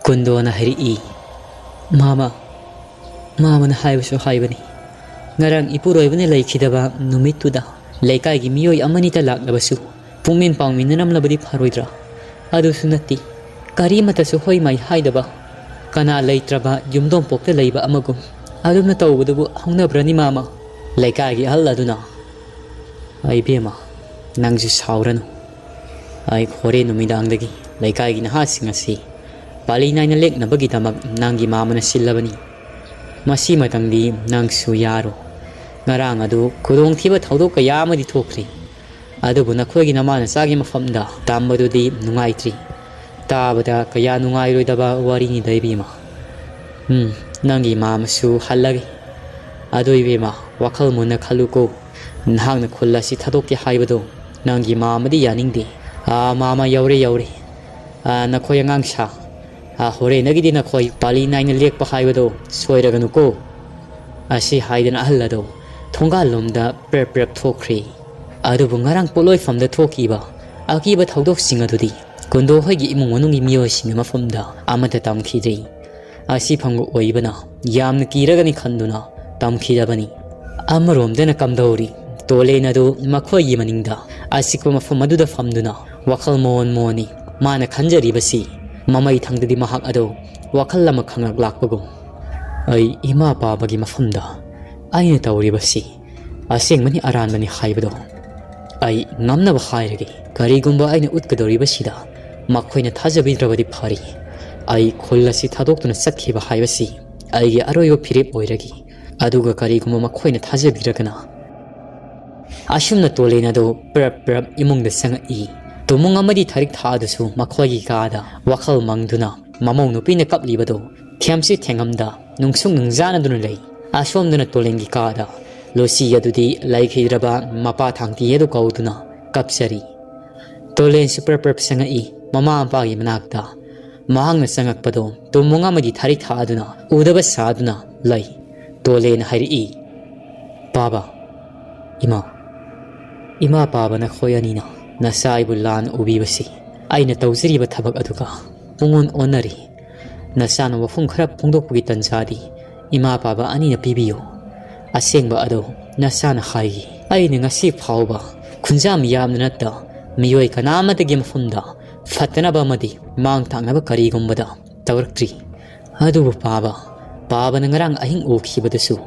Kundona hari Mama Mama haibasu haibani Ngarang ipuroibani laikidaba numituda Laikai miyoi amanita laklabasu Pungmin pangminanam labadi pharoidra Adu sunati Karimata su hoi mai haidaba Kana laitraba yumdom pokta laiba amagum Adumna tawudubu hongnabrani mama Laikai alladuna Ai bema Nangju sauranu Ai khore numidangdagi Laikai nahasingasi Pali naina lek na bagidamag nangi mama na silabani Masi matangdi nang suyaro Ngarang adu kudong tiba tawdo kaya amadi thokri Adubu nakhwagi naman sagi mafamda Tambadudi nungaitri Tabada kaya nungairoidaba warini daibima Nangi mama su halagi Adu ibima wakal mo na khaluko Nahang na khula si thadokti haibado Nangi mama di yaningdi Mama yaure Nakhoy ngang siya Hore nagidi nakhoy pali naina lek pa haibado Soiraganuko Asi haidan ahallado Thongalomda prep thokri Adubu ngarang poloy famda thokiba Akiba thawdok singadudi Kundo hoigi imong manungi miyo singa mafamda Amata tamkhidri Asi phangu oibana Yamna kiragani khanduna tamkhidabani Amaromda na kamdauri Tole nadu makhoy maningda Asikwa mafamaduda famduna Wakal moni Mana khanjaribasi Mamay thangdadi mahak ado Wakal lama khangak lakbagum Ay ima babagi mafamda Ayna tawribasi Aseng mani aran mani haibado Ay ngamnaba hairagi Karigumba ayna utkadoribasida Makhoyna thajabidrabadi phari Ay khollasi thadokduna sakhiba haibasi Aygi aroyo phirip oiragi Aduga karigumba makhoyna thajabiragana Ashumna tolena do prap imungda sangai Tumung amadi tharik thaadusu makhoygi kaada Wakal mangduna Mamong nupina kaplibado Thiamsi thengamda Nungsung nungzanaduna lay Ashomduna tolengi kaada Losi yadudi laikhidraba mapa thangti yadu kauduna Kapsari Tolen super sangai Mama ampagi manakda Mahang na sangakpado Tumung amadi tharik thaaduna Udaba saaduna lay Tolen hari Baba Ima baba na khoyanina Nasaibu lan ubibasi Aina tawziriba thabak aduka Pungun onari Nasana wafung kharap pungdokpugi tansadi Ima baba ani na pibiyo Asengba ado Nasana khaigi Aina ngasi phawba Khunjam yamna natta Miyoi kanamatagi mafumda Fatanaba madi Mang tangnaba karigumbada Tawraktri Adubu baba na ngarang ahing ukhibadusu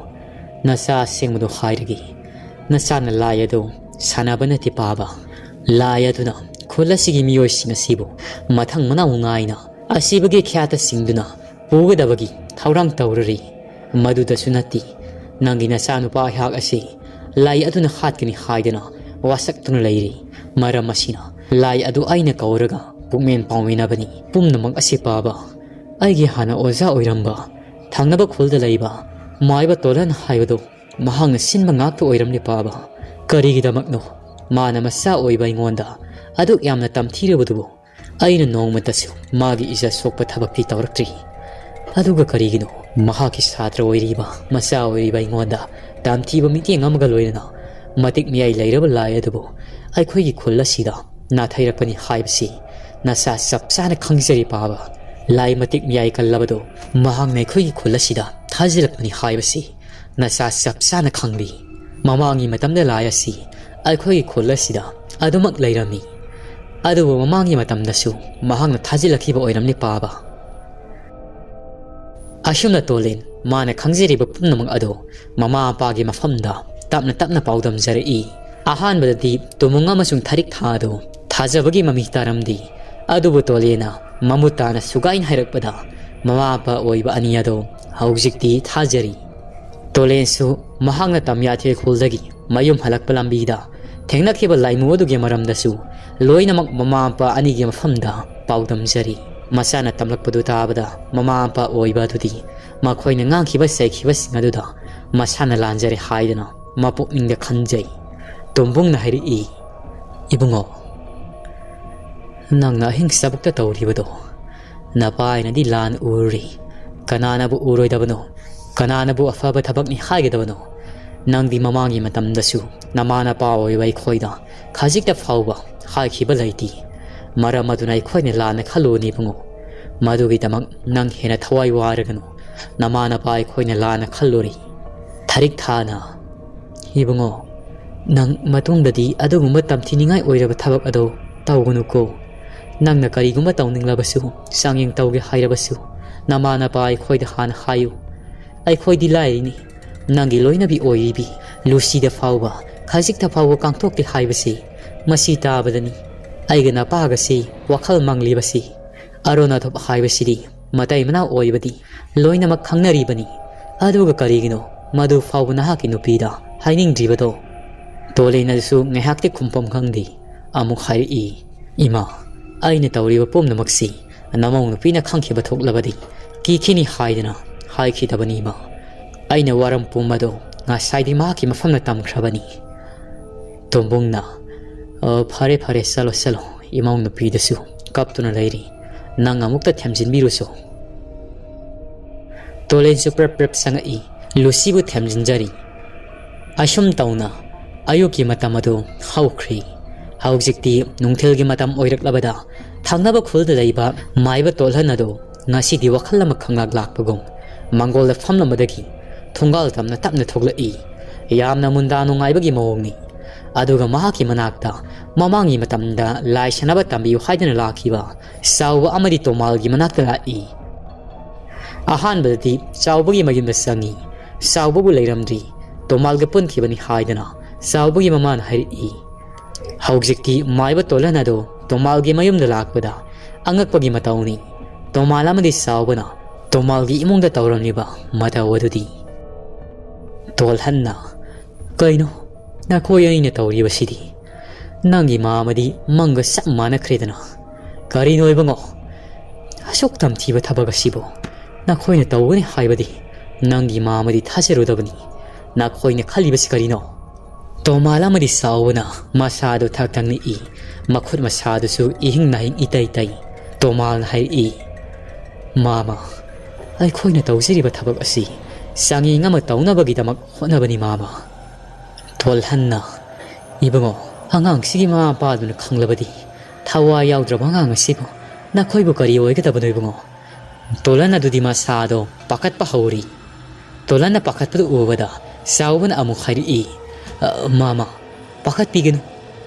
Nasa asengmado khairagi Nasana layado Sannaba nati baba Layaduna Kulasigi miyoi singasibu Mathang manawungaina Asibagi khyata singduna Pugadabagi Thaurang tawrari Maduda sunati Nangi nasanupa hak asi Lay aduna khatkini haidana Wasaktuna layri Maramasina Lay adu aina kauraga Pukmen pawinabani Pumnamang asi baba Aigi hana oza oiramba Thangnaba khulda layba Maiba tolan haibado Mahang sinba ngakta oiramli baba Karigidamakno Mana masa oiba ingonda Aduk yamna tamthirabudubu Aina nongmatasu Magi isa sokpa thabakti tawraktri Aduga karigino Mahaki satra oiriba Masa oiriba ingonda Tamthiba miti ngamaga loirana Matik miyai lairaba layadubu Aikhoigi khulla sida Nathairakpani haibasi Nasa sapsana khangzari baba Lai matik miyai kallabado Mahang naikhoigi khulla sida Thajilakpani haibasi Nasa sapsana khangbi Mamangi matamda layasi Aikhoigi khulla sida Adumak lairami Adubu mamangi matamdasu Mahangna thajilakhiba oiramni baba Ashumna tolen Mana khangziriba pumnamang ado Mama apagi mafamda Tapna paudam zarai Ahanbadadi tumunga masung tharik thado Thajabagi mami taramdi Adubu tolena Mamutana sugain hairakpada Mama apa oiba aniyado Haujikti thajari Tolensu Mahangna tamyathil khuldagi Mayum halakpa lambida Thengnakiba laimu adugi maramdasu Loinamak mama apa anigi mafamda Paudam zari Masana tamlakpadu tabada Mama apa oiba dudi Makhoyna ngangkiba saikhiba singaduda Masana lanjari haidana Mapukningda khanjai Tumbungna hari Ibungo Nangna hing sabukta tawribado Napaina di lan uri Kananabu uroidabano Kananabu afaba thabakni haigadabano Nangdi mamangi matamdasu Namana pa oiba ikhoida Khajikta fawba Haikhiba laiti Maramaduna ikhoyna lana khaloni bungo ꯃꯗꯨꯒꯤꯗꯃꯛ ꯅꯪ ꯍꯦꯟꯅ ꯊꯋꯥꯏ ꯋꯥꯔꯒꯅꯨ ꯅꯃꯥ ꯅꯄꯥ ꯑꯩꯈꯣꯏꯅ ꯂꯥꯟꯅ ꯈꯜꯂꯨꯔꯤ ꯊꯥꯔꯤꯛ ꯊꯥꯅ ꯏꯕꯨꯡꯉꯣ ꯅꯪ ꯃꯇꯨꯡꯗꯗꯤ ꯑꯗꯨꯒꯨꯝꯕ ꯇꯝꯊꯤꯅꯤꯡꯉꯥꯏ ꯑꯣꯏꯔꯕ ꯊꯕꯛ ꯑꯗꯨ ꯇꯧꯒꯅꯨꯀꯣ ꯅꯪꯅ ꯀꯔꯤꯒꯨꯝꯕ ꯇꯧꯅꯤꯡꯂꯕꯁꯨ ꯆꯥꯡꯌꯦꯡ ꯇꯧꯒꯦ ꯍꯥꯏꯔꯕꯁꯨ ꯅꯃꯥ ꯅꯄꯥ ꯑꯩꯈꯣꯏꯗ ꯍꯥꯟꯅ ꯍꯥꯏꯌꯨ ꯑꯩꯈꯣꯏꯗꯤ ꯂꯥꯏꯔꯤꯅꯤ ꯅꯪꯒꯤ ꯂꯣꯏꯅꯕꯤ ꯑꯣꯏꯔꯤꯕꯤ ꯂꯨꯁꯤꯗ ꯐꯥꯎꯕ ꯈꯖꯤꯛꯇ ꯐꯥꯎꯕ ꯀꯥꯡꯊꯣꯛꯇꯦ ꯍꯥꯏꯕꯁꯤ ꯃꯁꯤ ꯇꯥꯕꯗꯅꯤ ꯑꯩꯒ ꯅꯄꯥꯒꯁꯤ ꯋꯥꯈꯜ ꯃꯪꯂꯤꯕꯁꯤ ꯑꯔꯣꯅꯊꯣꯞ ꯍꯥꯏꯕꯁꯤꯗꯤ ꯃꯇꯩ ꯃꯅꯥꯎ ꯑꯣꯏꯕꯗꯤ ꯂꯣꯏꯅꯃꯛ ꯈꯪꯅꯔꯤꯕꯅꯤ ꯑꯗꯨꯒ ꯀꯔꯤꯒꯤꯅꯣ ꯃꯗꯨ ꯐꯥꯎꯕ ꯅꯍꯥꯛꯀꯤ ꯅꯨꯄꯤꯗ ꯍꯥꯏꯅꯤꯡꯗ꯭ꯔꯤꯕꯗꯣ ꯇꯣꯂꯦꯟ ꯑꯗꯨꯁꯨ ꯉꯥꯏꯍꯥꯛꯇꯤ ꯈꯨꯝꯐꯝ ꯈꯪꯗꯦ ꯑꯃꯨꯛ ꯍꯥꯏꯔꯛꯏ ꯏꯃꯥ ꯑꯩꯅ ꯇꯧꯔꯤꯕ ꯄꯨꯝꯅꯃꯛꯁꯤ ꯅꯃꯧ ꯅꯨꯄꯤꯅ ꯈꯪꯈꯤꯕ ꯊꯣꯛꯂꯕꯗꯤ ꯀꯤꯈꯤꯅꯤ ꯍꯥꯏꯗꯅ ꯍꯥꯏꯈꯤꯗꯕꯅꯤ ꯏꯃꯥ ꯑꯩꯅ ꯋꯥꯔꯝ ꯄꯨꯝꯕꯗꯣ ꯉꯁꯥꯏꯗꯤ ꯃꯍꯥꯛꯀꯤ ꯃꯐꯝꯗ ꯇꯝꯈ꯭ꯔꯕꯅꯤ ꯇꯣꯝꯕꯨꯡꯅ ꯐꯔꯦ ꯐꯔꯦ ꯆꯠꯂꯣ ꯆꯠꯂꯣ ꯏꯃꯧ ꯅꯨꯄꯤꯗꯁꯨ ꯀꯞꯇꯨꯅ ꯂꯩꯔꯤ ꯅꯪ ꯑꯃꯨꯛꯇ ꯊꯦꯝꯖꯤꯟꯕꯤꯔꯨꯁꯣ ꯇꯣꯂꯦꯟꯁꯨ ꯄ꯭ꯔꯞ ꯄ꯭ꯔꯞ ꯆꯪꯉꯛꯏ ꯂꯨꯁꯤꯕꯨ ꯊꯦꯝꯖꯤꯟꯖꯔꯤ ꯑꯁꯨꯝ ꯇꯧꯅ ꯑꯌꯨꯛꯀꯤ ꯃꯇꯝ ꯑꯗꯨ ꯍꯧꯈ꯭ꯔꯤ ꯍꯧꯖꯤꯛꯇꯤ ꯅꯨꯡꯊꯤꯜꯒꯤ ꯃꯇꯝ ꯑꯣꯏꯔꯛꯂꯕꯗ ꯊꯪꯅꯕ ꯈꯨꯜꯗ ꯂꯩꯕ ꯃꯥꯏꯕ ꯇꯣꯜꯍꯟ ꯑꯗꯨ ꯉꯁꯤꯗꯤ ꯋꯥꯈꯜ ꯑꯃ ꯈꯪꯂꯛ ꯂꯥꯛꯄꯒꯨꯝ ꯃꯥꯡꯒꯣꯜꯗ ꯐꯝꯂꯝꯕꯗꯒꯤ ꯊꯣꯡꯒꯥꯜ ꯇꯝꯅ ꯇꯞꯅ ꯊꯣꯛꯂꯛꯏ ꯌꯥꯝꯅ ꯃꯨꯟꯗꯥ ꯅꯨꯡꯉꯥꯏꯕꯒꯤ ꯃꯑꯣꯡꯅꯤ ꯑꯗꯨꯒ ꯃꯍꯥꯛꯀꯤ ꯃꯅꯥꯛꯇ ꯃꯃꯥꯡꯒꯤ ꯃꯇꯝꯗ ꯂꯥꯏ ꯁꯥꯟꯅꯕ ꯇꯝꯕꯤꯌꯨ ꯍꯥꯏꯗꯨꯅ ꯂꯥꯛꯈꯤꯕ ꯆꯥꯎꯕ ꯑꯃꯗꯤ ꯇꯣꯃꯥꯜꯒꯤ ꯃꯅꯥꯛꯇ ꯂꯥꯛꯏ ꯑꯍꯥꯟꯕꯗꯗꯤ ꯆꯥꯎꯕꯒꯤ ꯃꯌꯨꯝꯗ ꯆꯪꯉꯤ ꯆꯥꯎꯕꯕꯨ ꯂꯩꯔꯝꯗ꯭ꯔꯤ ꯇꯣꯃꯥꯜꯒ ꯄꯨꯟꯈꯤꯕꯅꯤ ꯍꯥꯏꯗꯅ ꯆꯥꯎꯕꯒꯤ ꯃꯃꯥꯅ ꯍꯥꯏꯔꯛꯏ ꯍꯧꯖꯤꯛꯇꯤ ꯃꯥꯏꯕ ꯇꯣꯜꯍꯟ ꯑꯗꯨ ꯇꯣꯃꯥꯜꯒꯤ ꯃꯌꯨꯝꯗ ꯂꯥꯛꯄꯗ ꯑꯉꯛꯄꯒꯤ ꯃꯇꯧꯅꯤ ꯇꯣꯃꯥꯜ ꯑꯃꯗꯤ ꯆꯥꯎꯕꯅ ꯇꯣꯃꯥꯜꯒꯤ ꯏꯃꯨꯡꯗ ꯇꯧꯔꯝꯂꯤꯕ ꯃꯇꯧ ꯑꯗꯨꯗꯤ ꯇꯣꯜꯍꯟꯅ ꯀꯩꯅꯣ ꯅꯈꯣꯏ ꯑꯅꯤꯅ ꯇꯧꯔꯤꯕꯁꯤꯗꯤ ꯅꯪꯒꯤ ꯃꯥꯃꯗꯤ ꯃꯪꯒ ꯆꯞ ꯃꯥꯟꯅꯈ꯭ꯔꯦꯗꯅ ꯀꯔꯤꯅꯣ ꯏꯕꯨꯡꯉꯣ ꯑꯁꯨꯛ ꯇꯝꯊꯤꯕ ꯊꯕꯛ ꯑꯁꯤꯕꯨ ꯅꯈꯣꯏꯅ ꯇꯧꯒꯅꯤ ꯍꯥꯏꯕꯗꯤ ꯅꯪꯒꯤ ꯃꯥꯃꯗꯤ ꯊꯥꯖꯔꯨꯗꯕꯅꯤ ꯅꯈꯣꯏꯅ ꯈꯜꯂꯤꯕꯁꯤ ꯀꯔꯤꯅꯣ ꯇꯣꯃꯥꯜ ꯑꯃꯗꯤ ꯆꯥꯎꯕꯅ ꯃꯁꯥꯗꯨ ꯊꯛ ꯊꯛꯅꯤꯛꯏ ꯃꯈꯨꯠ ꯃꯁꯥꯗꯨꯁꯨ ꯏꯍꯤꯡ ꯅꯥꯍꯤꯡ ꯏꯇꯩ ꯇꯩ ꯇꯣꯃꯥꯜꯅ ꯍꯥꯏꯔꯛꯏ ꯃꯥꯃ ꯑꯩꯈꯣꯏꯅ ꯇꯧꯖꯔꯤꯕ ꯊꯕꯛ ꯑꯁꯤ ꯆꯥꯡꯌꯦꯡ ꯑꯃ ꯇꯧꯅꯕꯒꯤꯗꯃꯛ ꯍꯣꯠꯅꯕꯅꯤ ꯃꯥꯃ ꯇꯣꯜꯍꯟꯅ ꯏꯕꯨꯡꯉꯣ ꯑꯉꯥꯡꯁꯤꯒꯤ ꯃꯃꯥ ꯃꯄꯥꯗꯨꯅ ꯈꯪꯂꯕꯗꯤ ꯊꯋꯥꯏ ꯌꯥꯎꯗ꯭ꯔꯕ ꯑꯉꯥꯡ ꯑꯁꯤꯕꯨ ꯅꯈꯣꯏꯕꯨ ꯀꯔꯤ ꯑꯣꯏꯒꯗꯕꯅꯣ ꯏꯕꯨꯡꯉꯣ ꯇꯣꯜꯍꯟ ꯑꯗꯨꯗꯤ ꯃꯁꯥꯗꯣ ꯄꯥꯈꯠꯄ ꯍꯧꯔꯤ ꯇꯣꯜꯍꯟꯅ ꯄꯥꯈꯠꯄꯗꯨ ꯎꯕꯗ ꯆꯥꯎꯕꯅ ꯑꯃꯨꯛ ꯍꯥꯏꯔꯛꯏ ꯃꯥꯃ ꯄꯥꯈꯠꯄꯤꯒꯅꯨ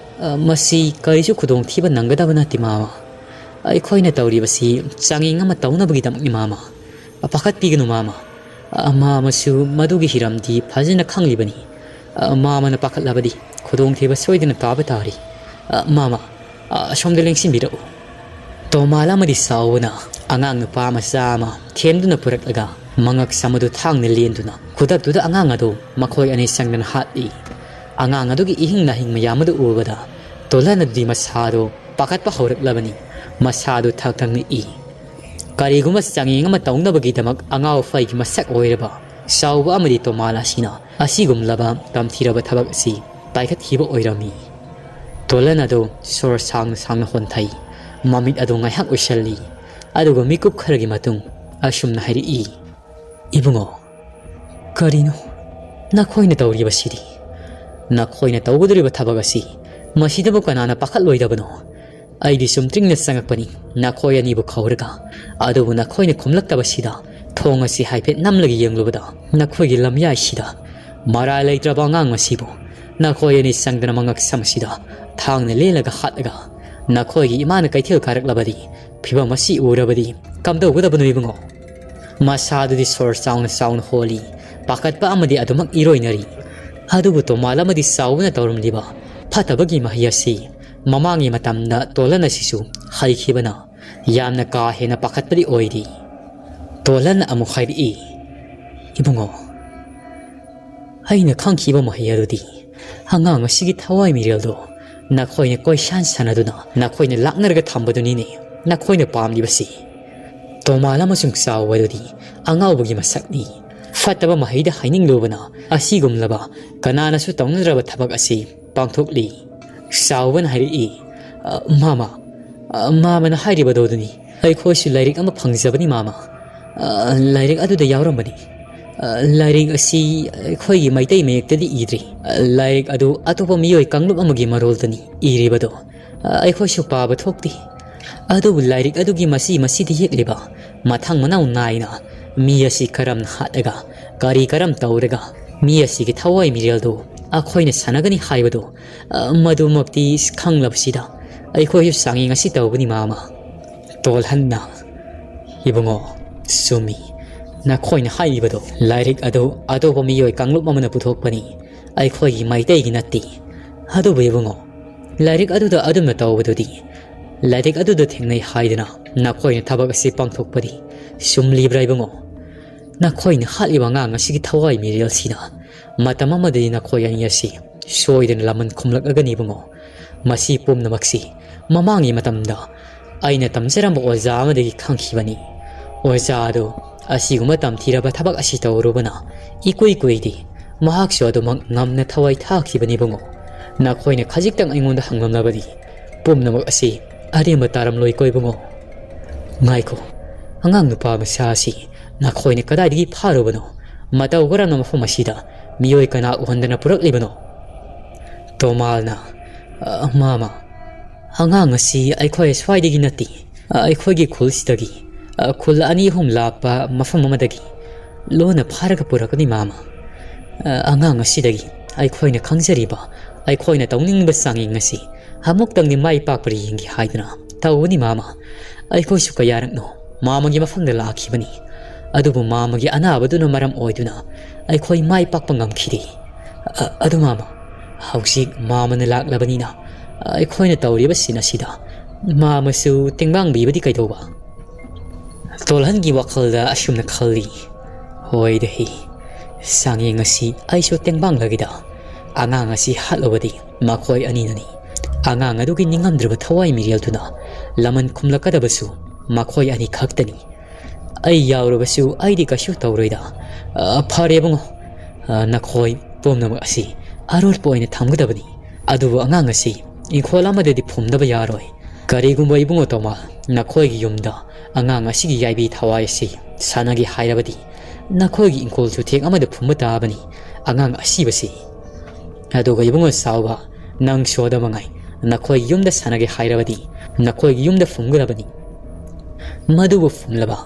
ꯃꯁꯤ ꯀꯔꯤꯁꯨ ꯈꯨꯗꯣꯡꯊꯤꯕ ꯅꯪꯒꯗꯕ ꯅꯠꯇꯦ ꯃꯥꯃ ꯑꯩꯈꯣꯏꯅ ꯇꯧꯔꯤꯕꯁꯤ ꯆꯥꯡꯌꯦꯡ ꯑꯃ ꯇꯧꯅꯕꯒꯤꯗꯃꯛꯅꯤ ꯃꯥꯃ ꯄꯥꯈꯠꯄꯤꯒꯅꯨ ꯃꯥꯃ ꯃꯥꯃꯁꯨ ꯃꯗꯨꯒꯤ ꯍꯤꯔꯝꯗꯤ ꯐꯖꯅ ꯈꯪꯂꯤꯕꯅꯤ ꯃꯥꯃꯅ ꯄꯥꯈꯠꯂꯕꯗꯤ ꯈꯨꯗꯣꯡꯊꯤꯕ ꯁꯣꯏꯗꯅ ꯇꯥꯕ ꯇꯥꯔꯤ ꯃꯥꯃ ꯑꯁꯣꯝꯗ ꯂꯦꯡꯁꯤꯟꯕꯤꯔꯛꯎ ꯇꯣꯃꯥꯜ ꯑꯃꯗꯤ ꯆꯥꯎꯕꯅ ꯑꯉꯥꯡ ꯅꯨꯄꯥ ꯃꯆꯥ ꯑꯃ ꯊꯦꯝꯗꯨꯅ ꯄꯨꯔꯛꯂꯒ ꯃꯉꯛ ꯁꯃꯗꯨ ꯊꯥꯡꯅ ꯂꯦꯟꯗꯨꯅ ꯈꯨꯗꯛꯇꯨꯗ ꯑꯉꯥꯡ ꯑꯗꯨ ꯃꯈꯣꯏ ꯑꯅꯤ ꯆꯪꯗꯅ ꯍꯥꯠꯂꯤ ꯑꯉꯥꯡ ꯑꯗꯨꯒꯤꯏꯍꯤꯡ ꯅꯥꯍꯤꯡ ꯃꯌꯥꯝ ꯑꯗꯨ ꯎꯕꯗ ꯇꯣꯜꯍꯟ ꯑꯗꯨꯗꯤ ꯃꯁꯥꯗꯨ ꯄꯥꯈꯠꯄ ꯍꯧꯔꯛꯂꯕꯅꯤ ꯃꯁꯥꯗꯨ ꯊꯛ ꯊꯛꯅꯤꯛꯏ ꯀꯔꯤꯒꯨꯝꯕ ꯆꯥꯡꯌꯦꯡ ꯑꯃ ꯇꯧꯅꯕꯒꯤꯗꯃꯛ ꯑꯉꯥꯎ ꯑꯐꯩꯒꯤ ꯃꯁꯛ ꯑꯣꯏꯔꯕ ꯆꯥꯎꯕ ꯑꯃꯗꯤ ꯇꯣꯃꯥꯜ ꯑꯁꯤꯅ ꯑꯁꯤꯒꯨꯝꯂꯕ ꯇꯝꯊꯤꯔꯕ ꯊꯕꯛ ꯑꯁꯤ ꯄꯥꯏꯈꯠꯈꯤꯕ ꯑꯣꯏꯔꯝꯃꯤ ꯇꯣꯜꯍꯟ ꯑꯗꯨ ꯁꯣꯔ ꯁꯥꯡꯅ ꯁꯥꯡꯅ ꯍꯣꯟꯊꯩ ꯃꯃꯤꯠ ꯑꯗꯨ ꯉꯥꯏꯍꯥꯛ ꯎꯏꯁꯜꯂꯤ ꯑꯗꯨꯒ ꯃꯤꯀꯨꯞ ꯈꯔꯒꯤ ꯃꯇꯨꯡ ꯑꯁꯨꯝꯅ ꯍꯥꯏꯔꯛꯏ ꯏꯕꯨꯡꯉꯣ ꯀꯔꯤꯅꯣ ꯅꯈꯣꯏꯅ ꯇꯧꯔꯤꯕꯁꯤꯗꯤ ꯅꯈꯣꯏꯅ ꯇꯧꯒꯗꯧꯔꯤꯕ ꯊꯕꯛ ꯑꯁꯤ ꯃꯁꯤꯗꯕꯨ ꯀꯅꯥꯅ ꯄꯥꯈꯠꯂꯣꯏꯗꯕꯅꯣ ꯑꯩꯗꯤ ꯆꯨꯝꯇ꯭ꯔꯤꯡꯅ ꯆꯪꯉꯛꯄꯅꯤ ꯅꯈꯣꯏ ꯑꯅꯤꯕꯨ ꯀꯧꯔꯒ ꯑꯗꯨꯕꯨ ꯅꯈꯣꯏꯅ ꯈꯨꯝꯂꯛꯇꯕꯁꯤꯗ ꯊꯣꯡ ꯑꯁꯤ ꯍꯥꯏꯐꯦꯠ ꯅꯝꯂꯒ ꯌꯦꯡꯂꯨꯕꯗ ꯅꯈꯣꯏꯒꯤ ꯂꯝꯌꯥꯏꯁꯤꯗ ꯃꯔꯥꯏ ꯂꯩꯇ꯭ꯔꯕ ꯑꯉꯥꯡ ꯑꯁꯤꯕꯨ ꯅꯈꯣꯏ ꯑꯅꯤ ꯆꯪꯗꯅ ꯃꯉꯛ ꯁꯝꯁꯤꯗ ꯊꯥꯡꯅ ꯂꯦꯜꯂꯒ ꯍꯥꯠꯂꯒ ꯅꯈꯣꯏꯒꯤ ꯏꯃꯥꯅ ꯀꯩꯊꯦꯜ ꯀꯥꯔꯛꯂꯕꯗꯤ ꯐꯤꯕꯝ ꯑꯁꯤ ꯎꯔꯕꯗꯤ ꯀꯝꯗꯧꯒꯗꯕꯅꯣ ꯏꯕꯨꯡꯉꯣ ꯃꯁꯥꯗꯨꯗꯤ ꯁꯣꯔ ꯆꯥꯎꯅ ꯆꯥꯎꯅ ꯍꯣꯜꯂꯤ ꯄꯥꯈꯠꯄ ꯑꯃꯗꯤ ꯑꯗꯨꯃꯛ ꯏꯔꯣꯏꯅꯔꯤ ꯑꯗꯨꯕꯨ ꯇꯣꯃꯥꯜ ꯑꯃꯗꯤ ꯆꯥꯎꯕꯅ ꯇꯧꯔꯝꯂꯤꯕ ꯐꯠꯇꯕꯒꯤ ꯃꯍꯩ ꯑꯁꯤ ꯃꯃꯥꯡꯒꯤ ꯃꯇꯝꯗ ꯇꯣꯜꯍꯟ ꯑꯁꯤꯁꯨ ꯍꯩꯈꯤꯕꯅ ꯌꯥꯝꯅ ꯀꯥ ꯍꯦꯟꯅ ꯄꯥꯈꯠꯄꯗꯤ ꯑꯣꯏꯔꯤ ꯇꯣꯜꯍꯟ ꯑꯃꯨꯛ ꯍꯥꯏꯔꯛꯏ ꯏꯕꯨꯡꯉꯣ ꯑꯩꯅ ꯈꯪꯈꯤꯕ ꯃꯍꯩ ꯑꯗꯨꯗꯤ ꯑꯉꯥꯡ ꯑꯁꯤꯒꯤ ꯊꯋꯥꯏ ꯃꯤꯔꯦꯜꯗꯣ ꯅꯈꯣꯏꯅ ꯀꯣꯏꯁꯥꯟ ꯁꯥꯟꯅꯗꯨꯅ ꯅꯈꯣꯏꯅ ꯂꯥꯛꯅꯔꯒ ꯊꯝꯕꯗꯨꯅꯤꯅꯦ ꯅꯈꯣꯏꯅ ꯄꯥꯝꯂꯤꯕꯁꯤ ꯇꯣꯃꯥꯜ ꯑꯃꯁꯨꯡ ꯆꯥꯎꯕ ꯑꯗꯨꯗꯤ ꯑꯉꯥꯎꯕꯒꯤ ꯃꯁꯛꯅꯤ ꯐꯠꯇꯕ ꯃꯍꯩꯗ ꯍꯥꯏꯅꯤꯡꯂꯨꯕꯅ ꯑꯁꯤꯒꯨꯝꯂꯕ ꯀꯅꯥꯅꯁꯨ ꯇꯧꯅꯗ꯭ꯔꯕ ꯊꯕꯛ ꯑꯁꯤ ꯄꯥꯡꯊꯣꯛꯂꯤ ꯆꯥꯎꯕꯅ ꯍꯥꯏꯔꯛꯏ ꯃꯥꯃꯅ ꯍꯥꯏꯔꯤꯕꯗꯣ ꯑꯗꯨꯅꯤ ꯑꯩꯈꯣꯏꯁꯨ ꯂꯥꯏꯔꯤꯛ ꯑꯃ ꯐꯪꯖꯕꯅꯤ ꯃꯥꯃ ꯂꯥꯏꯔꯤꯛ ꯑꯗꯨꯗ ꯌꯥꯎꯔꯝꯕꯅꯤ ꯂꯥꯏꯔꯤꯛ ꯑꯁꯤ ꯑꯩꯈꯣꯏꯒꯤ ꯃꯩꯇꯩ ꯃꯌꯦꯛꯇꯗꯤ ꯏꯗ꯭ꯔꯤ ꯂꯥꯏꯔꯤꯛ ꯑꯗꯨ ꯑꯇꯣꯞꯄ ꯃꯤꯑꯣꯏ ꯀꯥꯡꯂꯨꯞ ꯑꯃꯒꯤ ꯃꯔꯣꯜꯗꯅꯤ ꯏꯔꯤꯕꯗꯣ ꯑꯩꯈꯣꯏꯁꯨ ꯄꯥꯕ ꯊꯣꯛꯇꯦ ꯑꯗꯨꯕꯨ ꯂꯥꯏꯔꯤꯛ ꯑꯗꯨꯒꯤ ꯃꯁꯤꯗ ꯌꯦꯛꯂꯤꯕ ꯃꯊꯪ ꯃꯅꯥꯎ ꯅꯥꯏꯅ ꯃꯤ ꯑꯁꯤ ꯀꯔꯝꯅ ꯍꯥꯠꯂꯒ ꯀꯔꯝ ꯇꯧꯔꯒ ꯃꯤ ꯑꯁꯤꯒꯤ ꯊꯋꯥꯏ ꯃꯤꯔꯦꯜꯗꯨ ꯑꯩꯈꯣꯏꯅ ꯁꯥꯟꯅꯒꯅꯤ ꯍꯥꯏꯕꯗꯨ ꯃꯗꯨꯃꯛꯇꯤ ꯈꯪꯂꯕꯁꯤꯗ ꯑꯩꯈꯣꯏꯁꯨ ꯆꯥꯡꯌꯦꯡ ꯑꯁꯤ ꯇꯧꯕꯅꯤ ꯃꯥꯃ ꯇꯣꯜꯍꯟꯅ ꯏꯕꯨꯡꯉꯣ ꯆꯨꯝꯃꯤ ꯅꯈꯣꯏꯅ ꯍꯥꯏꯔꯤꯕꯗꯣ ꯂꯥꯏꯔꯤꯛ ꯑꯗꯨ ꯑꯇꯣꯞꯄ ꯃꯤꯑꯣꯏ ꯀꯥꯡꯂꯨꯞ ꯑꯃꯅ ꯄꯨꯊꯣꯛꯄꯅꯤ ꯑꯩꯈꯣꯏꯒꯤ ꯃꯩꯇꯩꯒꯤ ꯅꯠꯇꯦ ꯑꯗꯨꯕꯨ ꯏꯕꯨꯡꯉꯣ ꯂꯥꯏꯔꯤꯛ ꯑꯗꯨꯗ ꯑꯗꯨꯝꯅ ꯇꯧꯕꯗꯨꯗꯤ ꯂꯥꯏꯔꯤꯛ ꯑꯗꯨꯗ ꯊꯦꯡꯅꯩ ꯍꯥꯏꯗꯅ ꯅꯈꯣꯏꯅ ꯊꯕꯛ ꯑꯁꯤ ꯄꯥꯡꯊꯣꯛꯄꯗꯤ ꯆꯨꯝꯂꯤꯕ꯭ꯔꯥ ꯏꯕꯨꯡꯉꯣ ꯅꯈꯣꯏꯅ ꯍꯥꯠꯂꯤꯕ ꯑꯉꯥꯡ ꯑꯁꯤꯒꯤ ꯊꯋꯥꯏ ꯃꯤꯔꯦꯜꯁꯤꯅ ꯃꯇꯝ ꯑꯃꯗꯗꯤ ꯅꯈꯣꯏ ꯑꯅꯤ ꯑꯁꯤ ꯁꯣꯏꯗꯅ ꯂꯃꯟ ꯈꯨꯝꯂꯛꯂꯒꯅꯤ ꯏꯕꯨꯡꯉꯣ ꯃꯁꯤ ꯄꯨꯝꯅꯃꯛꯁꯤ ꯃꯃꯥꯡꯒꯤ ꯃꯇꯝꯗ ꯑꯩꯅ ꯇꯝꯖꯔꯝꯕ ꯑꯣꯖꯥ ꯑꯃꯗꯒꯤ ꯈꯪꯈꯤꯕꯅꯤ ꯑꯣꯖꯥ ꯑꯗꯨ ꯑꯁꯤꯒꯨꯝꯕ ꯇꯝꯊꯤꯔꯕ ꯊꯕꯛ ꯑꯁꯤ ꯇꯧꯔꯨꯕꯅ ꯏꯀꯨꯏ ꯀꯨꯏꯗꯦ ꯃꯍꯥꯛꯁꯨ ꯑꯗꯨꯃꯛ ꯉꯝꯅ ꯊꯋꯥꯏ ꯊꯥꯈꯤꯕꯅꯤ ꯏꯕꯨꯡꯉꯣ ꯅꯈꯣꯏꯅ ꯈꯖꯤꯛꯇꯪ ꯑꯩꯉꯣꯟꯗ ꯍꯪꯂꯝꯂꯕꯗꯤ ꯄꯨꯝꯅꯃꯛ ꯑꯁꯤ ꯑꯔꯦꯝꯕ ꯇꯥꯔꯝꯂꯣꯏꯀꯣ ꯏꯕꯨꯡꯉꯣ ꯉꯥꯏꯈꯣ ꯑꯉꯥꯡ ꯅꯨꯄꯥ ꯃꯆꯥ ꯑꯁꯤ ꯅꯈꯣꯏꯅ ꯀꯗꯥꯏꯗꯒꯤ ꯐꯥꯔꯨꯕꯅꯣ ꯃꯇꯧ ꯀꯔꯝꯅ ꯃꯐꯝ ꯑꯁꯤꯗ ꯃꯤꯑꯣꯏ ꯀꯅꯥ ꯎꯍꯟꯗꯅ ꯄꯨꯔꯛꯂꯤꯕꯅꯣ ꯇꯣꯃꯥꯜꯅ ꯃꯥꯃ ꯑꯉꯥꯡ ꯑꯁꯤ ꯑꯩꯈꯣꯏ ꯁ꯭ꯋꯥꯏꯗꯒꯤ ꯅꯠꯇꯦ ꯑꯩꯈꯣꯏꯒꯤ ꯈꯨꯜꯁꯤꯗꯒꯤ ꯈꯨꯜ ꯑꯅꯤ ꯑꯍꯨꯝ ꯂꯥꯞꯄ ꯃꯐꯝ ꯑꯃꯗꯒꯤ ꯂꯣꯟꯅ ꯐꯥꯔꯒ ꯄꯨꯔꯛꯀꯅꯤ ꯃꯥꯃ ꯑꯉꯥꯡ ꯑꯁꯤꯗꯒꯤ ꯑꯩꯈꯣꯏꯅ ꯈꯪꯖꯔꯤꯕ ꯑꯩꯈꯣꯏꯅ ꯇꯧꯅꯤꯡꯕ ꯆꯥꯡꯌꯦꯡ ꯑꯁꯤ ꯑꯃꯨꯛꯇꯪꯗꯤ ꯃꯥꯏ ꯄꯥꯛꯄ ꯌꯦꯡꯒꯦ ꯍꯥꯏꯗꯅ ꯇꯧꯕꯅꯤ ꯃꯥꯃ ꯑꯩꯈꯣꯏꯁꯨ ꯀꯌꯥꯔꯛꯅꯣ ꯃꯥꯃꯒꯤ ꯃꯐꯝꯗ ꯂꯥꯛꯈꯤꯕꯅꯤ ꯑꯗꯨꯕꯨ ꯃꯥꯃꯒꯤ ꯑꯅꯥꯕꯗꯨꯅ ꯃꯔꯝ ꯑꯣꯏꯗꯨꯅ ꯑꯩꯈꯣꯏ ꯃꯥꯏ ꯄꯥꯛꯄ ꯉꯝꯈꯤꯗꯦ ꯑꯗꯨ ꯃꯥꯃ ꯍꯧꯖꯤꯛ ꯃꯥꯃꯅ ꯂꯥꯛꯂꯕꯅꯤꯅ ꯑꯩꯈꯣꯏꯅ ꯇꯧꯔꯤꯕꯁꯤꯅ ꯁꯤꯗ ꯃꯥꯃꯁꯨ ꯇꯦꯡꯕꯥꯡꯕꯤꯕꯗꯤ ꯀꯩꯗꯧꯕ ꯇꯣꯜꯍꯟꯒꯤ ꯋꯥꯈꯜꯗ ꯑꯁꯨꯝꯅ ꯈꯜꯂꯤ ꯍꯣꯏꯗꯍꯤ ꯆꯥꯡꯌꯦꯡ ꯑꯁꯤ ꯑꯩꯁꯨ ꯇꯦꯡꯕꯥꯡꯂꯒꯤꯗ ꯑꯉꯥꯡ ꯑꯁꯤ ꯍꯥꯠꯂꯕꯗꯤ ꯃꯈꯣꯏ ꯑꯅꯤꯅꯅꯤ ꯑꯉꯥꯡ ꯑꯗꯨꯒꯤ ꯅꯤꯡꯉꯝꯗ꯭ꯔꯕ ꯊꯋꯥꯏ ꯃꯤꯔꯦꯜꯗꯨꯅ ꯂꯃꯟ ꯈꯨꯝꯂꯛꯀꯗꯕꯁꯨ ꯃꯈꯣꯏ ꯑꯅꯤ ꯈꯛꯇꯅꯤ ꯑꯩ ꯌꯥꯎꯔꯕꯁꯨ ꯑꯩꯗꯤ ꯀꯩꯁꯨ ꯇꯧꯔꯣꯏꯗ ꯐꯔꯦ ꯏꯕꯨꯡꯉꯣ ꯅꯈꯣꯏ ꯄꯨꯝꯅꯃꯛ ꯑꯁꯤ ꯑꯔꯣꯠꯄ ꯑꯣꯏꯅ ꯊꯝꯒꯗꯕꯅꯤ ꯑꯗꯨꯕꯨ ꯑꯉꯥꯡ ꯑꯁꯤ ꯏꯪꯈꯣꯜ ꯑꯃꯗꯗꯤ ꯐꯨꯝꯗꯕ ꯌꯥꯔꯣꯏ ꯀꯔꯤꯒꯨꯝꯕ ꯏꯕꯨꯡꯉꯣ ꯇꯣꯃꯥ ꯅꯈꯣꯏꯒꯤ ꯌꯨꯝꯗ ꯑꯉꯥꯡ ꯑꯁꯤꯒꯤ ꯌꯥꯏꯕꯤ ꯊꯋꯥꯏ ꯑꯁꯤ ꯁꯥꯟꯅꯒꯦ ꯍꯥꯏꯔꯕꯗꯤ ꯅꯈꯣꯏꯒꯤ ꯏꯪꯈꯣꯜ ꯆꯨꯊꯦꯛ ꯑꯃꯗ ꯐꯨꯝꯕ ꯇꯥꯕꯅꯤ ꯑꯉꯥꯡ ꯑꯁꯤꯕꯁꯤ ꯑꯗꯨꯒ ꯏꯕꯨꯡꯉꯣ ꯆꯥꯎꯕ ꯅꯪ ꯁꯣꯗꯃꯉꯥꯏ ꯅꯈꯣꯏꯒꯤ ꯌꯨꯝꯗ ꯁꯥꯟꯅꯒꯦ ꯍꯥꯏꯔꯕꯗꯤ ꯅꯈꯣꯏꯒꯤ ꯌꯨꯝꯗ ꯐꯨꯝꯒꯗꯕꯅꯤ ꯃꯗꯨꯕꯨ ꯐꯨꯝꯂꯕ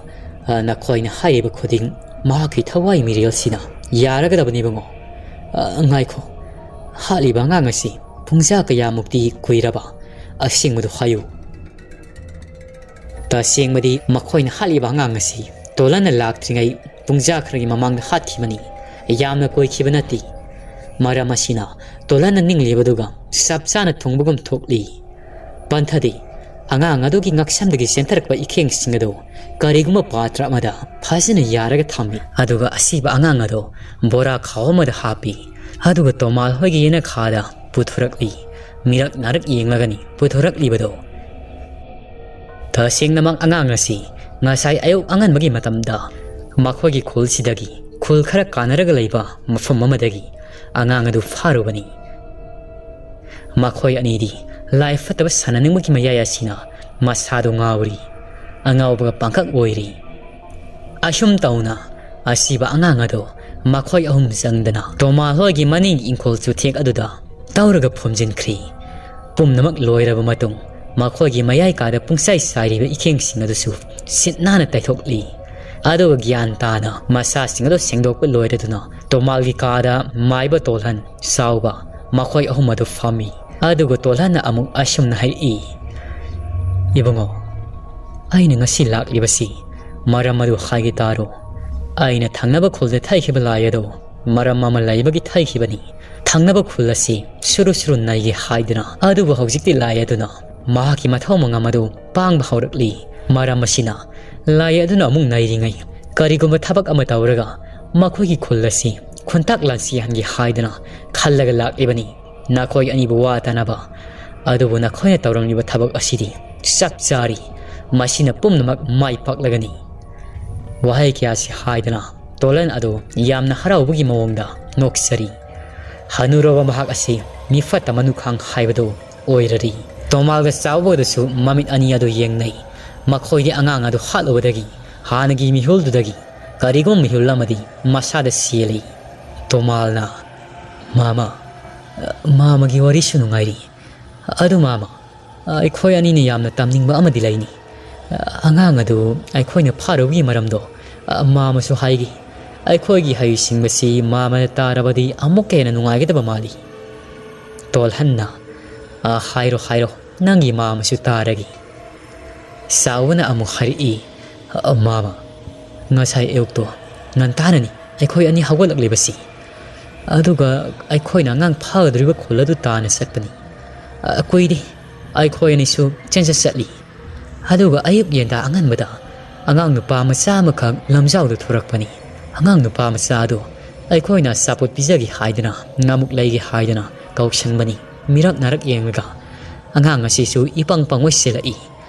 ꯅꯈꯣꯏꯅ ꯍꯥꯏꯔꯤꯕ ꯈꯨꯗꯤꯡ ꯃꯍꯥꯛꯀꯤ ꯊꯋꯥꯏ ꯃꯤꯔꯦꯜꯁꯤꯅ ꯌꯥꯔꯒꯗꯕꯅꯤ ꯏꯕꯨꯡꯉꯣ ꯉꯥꯏꯈꯣ ꯍꯥꯠꯂꯤꯕ ꯑꯉꯥꯡ ꯑꯁꯤ ꯄꯨꯡꯖꯥ ꯀꯌꯥꯃꯨꯛꯇꯤ ꯀꯨꯏꯔꯕ ꯑꯁꯦꯡꯕꯗꯨ ꯍꯥꯏꯌꯨ ꯇꯁꯦꯡꯕꯗꯤ ꯃꯈꯣꯏꯅ ꯍꯥꯠꯂꯤꯕ ꯑꯉꯥꯡ ꯑꯁꯤ ꯇꯣꯜꯍꯟꯅ ꯂꯥꯛꯇ꯭ꯔꯤꯉꯩ ꯄꯨꯡꯖꯥ ꯈꯔꯒꯤ ꯃꯃꯥꯡꯗ ꯍꯥꯠꯈꯤꯕꯅꯤ ꯌꯥꯝꯅ ꯀꯣꯏꯈꯤꯕ ꯅꯠꯇꯦ ꯃꯔꯝ ꯑꯁꯤꯅ ꯇꯣꯜꯍꯟꯅ ꯅꯤꯡꯂꯤꯕꯗꯨꯒ ꯆꯞ ꯆꯥꯅ ꯊꯨꯡꯕꯒꯨꯝ ꯊꯣꯛꯂꯤ ꯄꯟꯊꯗꯤ ꯑꯉꯥꯡ ꯑꯗꯨꯒꯤ ꯉꯛꯁꯝꯗꯒꯤ ꯆꯦꯟꯊꯔꯛꯄ ꯏꯈꯦꯡꯁꯤꯡ ꯑꯗꯨ ꯀꯔꯤꯒꯨꯝꯕ ꯄꯥꯇ꯭ꯔ ꯑꯃꯗ ꯐꯖꯅ ꯌꯥꯔꯒ ꯊꯝꯃꯤ ꯑꯗꯨꯒ ꯑꯁꯤꯕ ꯑꯉꯥꯡ ꯑꯗꯨ ꯕꯣꯔꯥ ꯈꯥꯎ ꯑꯃꯗ ꯍꯥꯞꯄꯤ ꯑꯗꯨꯒ ꯇꯣꯃꯥꯜ ꯍꯣꯏꯒꯤ ꯌꯦꯅꯈꯥꯗ ꯄꯨꯊꯣꯔꯛꯂꯤ ꯃꯤꯔꯛ ꯅꯥꯔꯛ ꯌꯦꯡꯂꯒꯅꯤ ꯄꯨꯊꯣꯔꯛꯂꯤꯕꯗꯣ ꯇꯁꯦꯡꯅꯃꯛ ꯑꯉꯥꯡ ꯑꯁꯤ ꯉꯁꯥꯏ ꯑꯌꯨꯛ ꯑꯉꯟꯕꯒꯤ ꯃꯇꯝꯗ ꯃꯈꯣꯏꯒꯤ ꯈꯨꯜꯁꯤꯗꯒꯤ ꯈꯨꯜ ꯈꯔ ꯀꯥꯟꯅꯔꯒ ꯂꯩꯕ ꯃꯐꯝ ꯑꯃꯗꯒꯤ ꯑꯉꯥꯡ ꯑꯗꯨ ꯐꯥꯔꯨꯕꯅꯤ ꯃꯈꯣꯏ ꯑꯅꯤꯗꯤ ꯂꯥꯏ ꯐꯠꯇꯕ ꯁꯥꯟꯅꯅꯤꯡꯕꯒꯤ ꯃꯌꯥꯏ ꯑꯁꯤꯅ ꯃꯁꯥꯗꯨ ꯉꯥꯎꯔꯤ ꯑꯉꯥꯎꯕꯒ ꯄꯥꯡꯈꯛ ꯑꯣꯏꯔꯤ ꯑꯁꯨꯝ ꯇꯧꯅ ꯑꯁꯤꯕ ꯑꯉꯥꯡ ꯑꯗꯨ ꯃꯈꯣꯏ ꯑꯍꯨꯝ ꯆꯪꯗꯅ ꯇꯣꯃꯥꯜ ꯍꯣꯏꯒꯤ ꯃꯅꯤꯡꯒꯤ ꯏꯪꯈꯣꯜ ꯆꯨꯊꯦꯛ ꯑꯗꯨꯗ ꯇꯧꯔꯒ ꯐꯨꯝꯖꯤꯟꯈ꯭ꯔꯤ ꯄꯨꯝꯅꯃꯛ ꯂꯣꯏꯔꯕ ꯃꯇꯨꯡ ꯃꯈꯣꯏꯒꯤ ꯃꯌꯥꯏ ꯀꯥꯗ ꯄꯨꯡꯆꯥꯏ ꯆꯥꯏꯔꯤꯕ ꯏꯈꯦꯡꯁꯤꯡ ꯑꯗꯨꯁꯨ ꯁꯤꯠ ꯅꯥꯟꯅ ꯇꯩꯊꯣꯛꯂꯤ ꯑꯗꯨꯒ ꯒ꯭ꯌꯥꯟ ꯇꯥꯅ ꯃꯁꯥꯁꯤꯡ ꯑꯗꯨ ꯁꯦꯡꯗꯣꯛꯄ ꯂꯣꯏꯔꯗꯨꯅ ꯇꯣꯃꯥꯜꯒꯤ ꯀꯥꯗ ꯃꯥꯏꯕ ꯇꯣꯜꯍꯟ ꯆꯥꯎꯕ ꯃꯈꯣꯏ ꯑꯍꯨꯝ ꯑꯗꯨ ꯐꯝꯃꯤ ꯑꯗꯨꯒ ꯇꯣꯜꯍꯟꯅ ꯑꯃꯨꯛ ꯑꯁꯨꯝꯅ ꯍꯥꯏꯔꯛꯏ ꯏꯕꯨꯡꯉꯣ ꯑꯩꯅ ꯉꯁꯤ ꯂꯥꯛꯂꯤꯕꯁꯤ ꯃꯔꯝ ꯑꯗꯨ ꯍꯥꯏꯒꯦ ꯇꯥꯔꯣ ꯑꯩꯅ ꯊꯪꯅꯕ ꯈꯨꯜꯗ ꯊꯩꯈꯤꯕ ꯂꯥꯏ ꯑꯗꯨ ꯃꯔꯝ ꯑꯃ ꯂꯩꯕꯒꯤ ꯊꯩꯈꯤꯕꯅꯤ ꯊꯪꯅꯕ ꯈꯨꯜ ꯑꯁꯤ ꯁꯨꯔꯨ ꯁꯨꯔꯨ ꯅꯩꯒꯦ ꯍꯥꯏꯗꯨꯅ ꯑꯗꯨꯕꯨ ꯍꯧꯖꯤꯛꯇꯤ ꯂꯥꯏ ꯑꯗꯨꯅ ꯃꯍꯥꯛꯀꯤ ꯃꯊꯧ ꯃꯉꯝ ꯑꯗꯨ ꯄꯥꯡꯕ ꯍꯧꯔꯛꯂꯤ ꯃꯔꯝ ꯑꯁꯤꯅ ꯂꯥꯏ ꯑꯗꯨꯅ ꯑꯃꯨꯛ ꯅꯩꯔꯤꯉꯩ ꯀꯔꯤꯒꯨꯝꯕ ꯊꯕꯛ ꯑꯃ ꯇꯧꯔꯒ ꯃꯈꯣꯏꯒꯤ ꯈꯨꯜ ꯑꯁꯤ ꯈꯨꯟꯇꯥꯛ ꯂꯥꯟꯁꯤꯍꯟꯒꯦ ꯍꯥꯏꯗꯨꯅ ꯈꯜꯂꯒ ꯂꯥꯛꯂꯤꯕꯅꯤ ꯅꯈꯣꯏ ꯑꯅꯤꯕꯨ ꯋꯥꯇꯅꯕ ꯑꯗꯨꯕꯨ ꯅꯈꯣꯏꯅ ꯇꯧꯔꯝꯂꯤꯕ ꯊꯕꯛ ꯑꯁꯤꯗꯤ ꯆꯞ ꯆꯥꯔꯤ ꯃꯁꯤꯅ ꯄꯨꯝꯅꯃꯛ ꯃꯥꯏ ꯄꯥꯛꯂꯒꯅꯤ ꯋꯥꯍꯩ ꯀꯌꯥꯁꯤ ꯍꯥꯏꯗꯨꯅ ꯇꯣꯜꯍꯟ ꯑꯗꯨ ꯌꯥꯝꯅ ꯍꯔꯥꯎꯕꯒꯤ ꯃꯑꯣꯡꯗ ꯅꯣꯛꯆꯔꯤ ꯍꯅꯨꯔꯕ ꯃꯍꯥꯛ ꯑꯁꯤ ꯃꯤꯐꯠꯇ ꯃꯅꯨꯈꯥꯡ ꯍꯥꯏꯕꯗꯨ ꯑꯣꯏꯔꯔꯤ ꯇꯣꯃꯥꯜꯒ ꯆꯥꯎꯕꯗꯁꯨ ꯃꯃꯤꯠ ꯑꯅꯤ ꯑꯗꯨ ꯌꯦꯡꯅꯩ ꯃꯈꯣꯏꯗꯤ ꯑꯉꯥꯡ ꯑꯗꯨ ꯍꯥꯠꯂꯨꯕꯗꯒꯤ ꯍꯥꯟꯅꯒꯤ ꯃꯤꯍꯨꯜꯗꯨꯗꯒꯤ ꯀꯔꯤꯒꯨꯝꯕ ꯃꯤꯍꯨꯜ ꯑꯃꯗꯤ ꯃꯁꯥꯗ ꯆꯦꯜꯂꯤ ꯇꯣꯃꯥꯜꯅ ꯃꯥꯃꯒꯤ ꯋꯥꯔꯤꯁꯨ ꯅꯨꯡꯉꯥꯏꯔꯤ ꯑꯗꯨ ꯃꯥꯃ ꯑꯩꯈꯣꯏ ꯑꯅꯤꯅ ꯌꯥꯝꯅ ꯇꯝꯅꯤꯡꯕ ꯑꯃꯗꯤ ꯂꯩꯅꯤ ꯑꯉꯥꯡ ꯑꯗꯨ ꯑꯩꯈꯣꯏꯅ ꯐꯥꯔꯨꯕꯒꯤ ꯃꯔꯝꯗꯣ ꯃꯥꯃꯁꯨ ꯍꯥꯏꯈꯤ ꯑꯩꯈꯣꯏꯒꯤ ꯍꯩꯁꯤꯡꯕꯁꯤ ꯃꯥꯃꯅ ꯇꯥꯔꯕꯗꯤ ꯑꯃꯨꯛꯀ ꯍꯦꯟꯅ ꯅꯨꯡꯉꯥꯏꯒꯗꯕ ꯃꯥꯜꯂꯤ ꯇꯣꯜꯍꯟꯅ ꯍꯥꯏꯔꯣ ꯅꯪꯒꯤ ꯃꯥꯃꯁꯨ ꯇꯥꯔꯒꯤ ꯁꯥꯎꯕꯅ ꯑꯃꯨꯛ ꯍꯥꯏꯔꯛꯏ ꯃꯥꯃ ꯉꯁꯥꯏ ꯑꯌꯨꯛꯇꯣ ꯉꯟꯇꯥꯅꯅꯤ ꯑꯩꯈꯣꯏ ꯑꯅꯤ ꯍꯧꯒꯠꯂꯛꯂꯤꯕꯁꯤ ꯑꯗꯨꯒ ꯑꯩꯈꯣꯏꯅ ꯑꯉꯥꯡ ꯐꯥꯒꯗꯧꯔꯤꯕ ꯈꯨꯜ ꯑꯗꯨ ꯇꯥꯅ ꯆꯠꯄꯅꯤ ꯀꯨꯏꯗꯦ ꯑꯩꯈꯣꯏ ꯑꯅꯤꯁꯨ ꯆꯦꯟꯆꯠ ꯆꯠꯂꯤ ꯑꯗꯨꯒ ꯑꯌꯨꯛ ꯌꯦꯟꯗ ꯑꯉꯟꯕꯗ ꯑꯉꯥꯡ ꯅꯨꯄꯥ ꯃꯆꯥ ꯑꯃꯈꯛ ꯂꯝꯖꯥꯎꯗ ꯊꯣꯔꯛꯄꯅꯤ ꯑꯉꯥꯡ ꯅꯨꯄꯥ ꯃꯆꯥ ꯑꯗꯨ ꯑꯩꯈꯣꯏꯅ ꯑꯆꯥꯄꯣꯠ ꯄꯤꯖꯒꯦ ꯍꯥꯏꯗꯅ ꯉꯥꯃꯨꯛ ꯂꯩꯒꯦ ꯍꯥꯏꯗꯅ ꯀꯧꯁꯟꯕꯅꯤ ꯃꯤꯔꯛ ꯅꯥꯔꯛ ꯌꯦꯡꯂꯒ ꯑꯉꯥꯡ ꯑꯁꯤꯁꯨ ꯏꯄꯪ ꯄꯪꯉꯣꯏ ꯆꯦꯜꯂꯛꯏ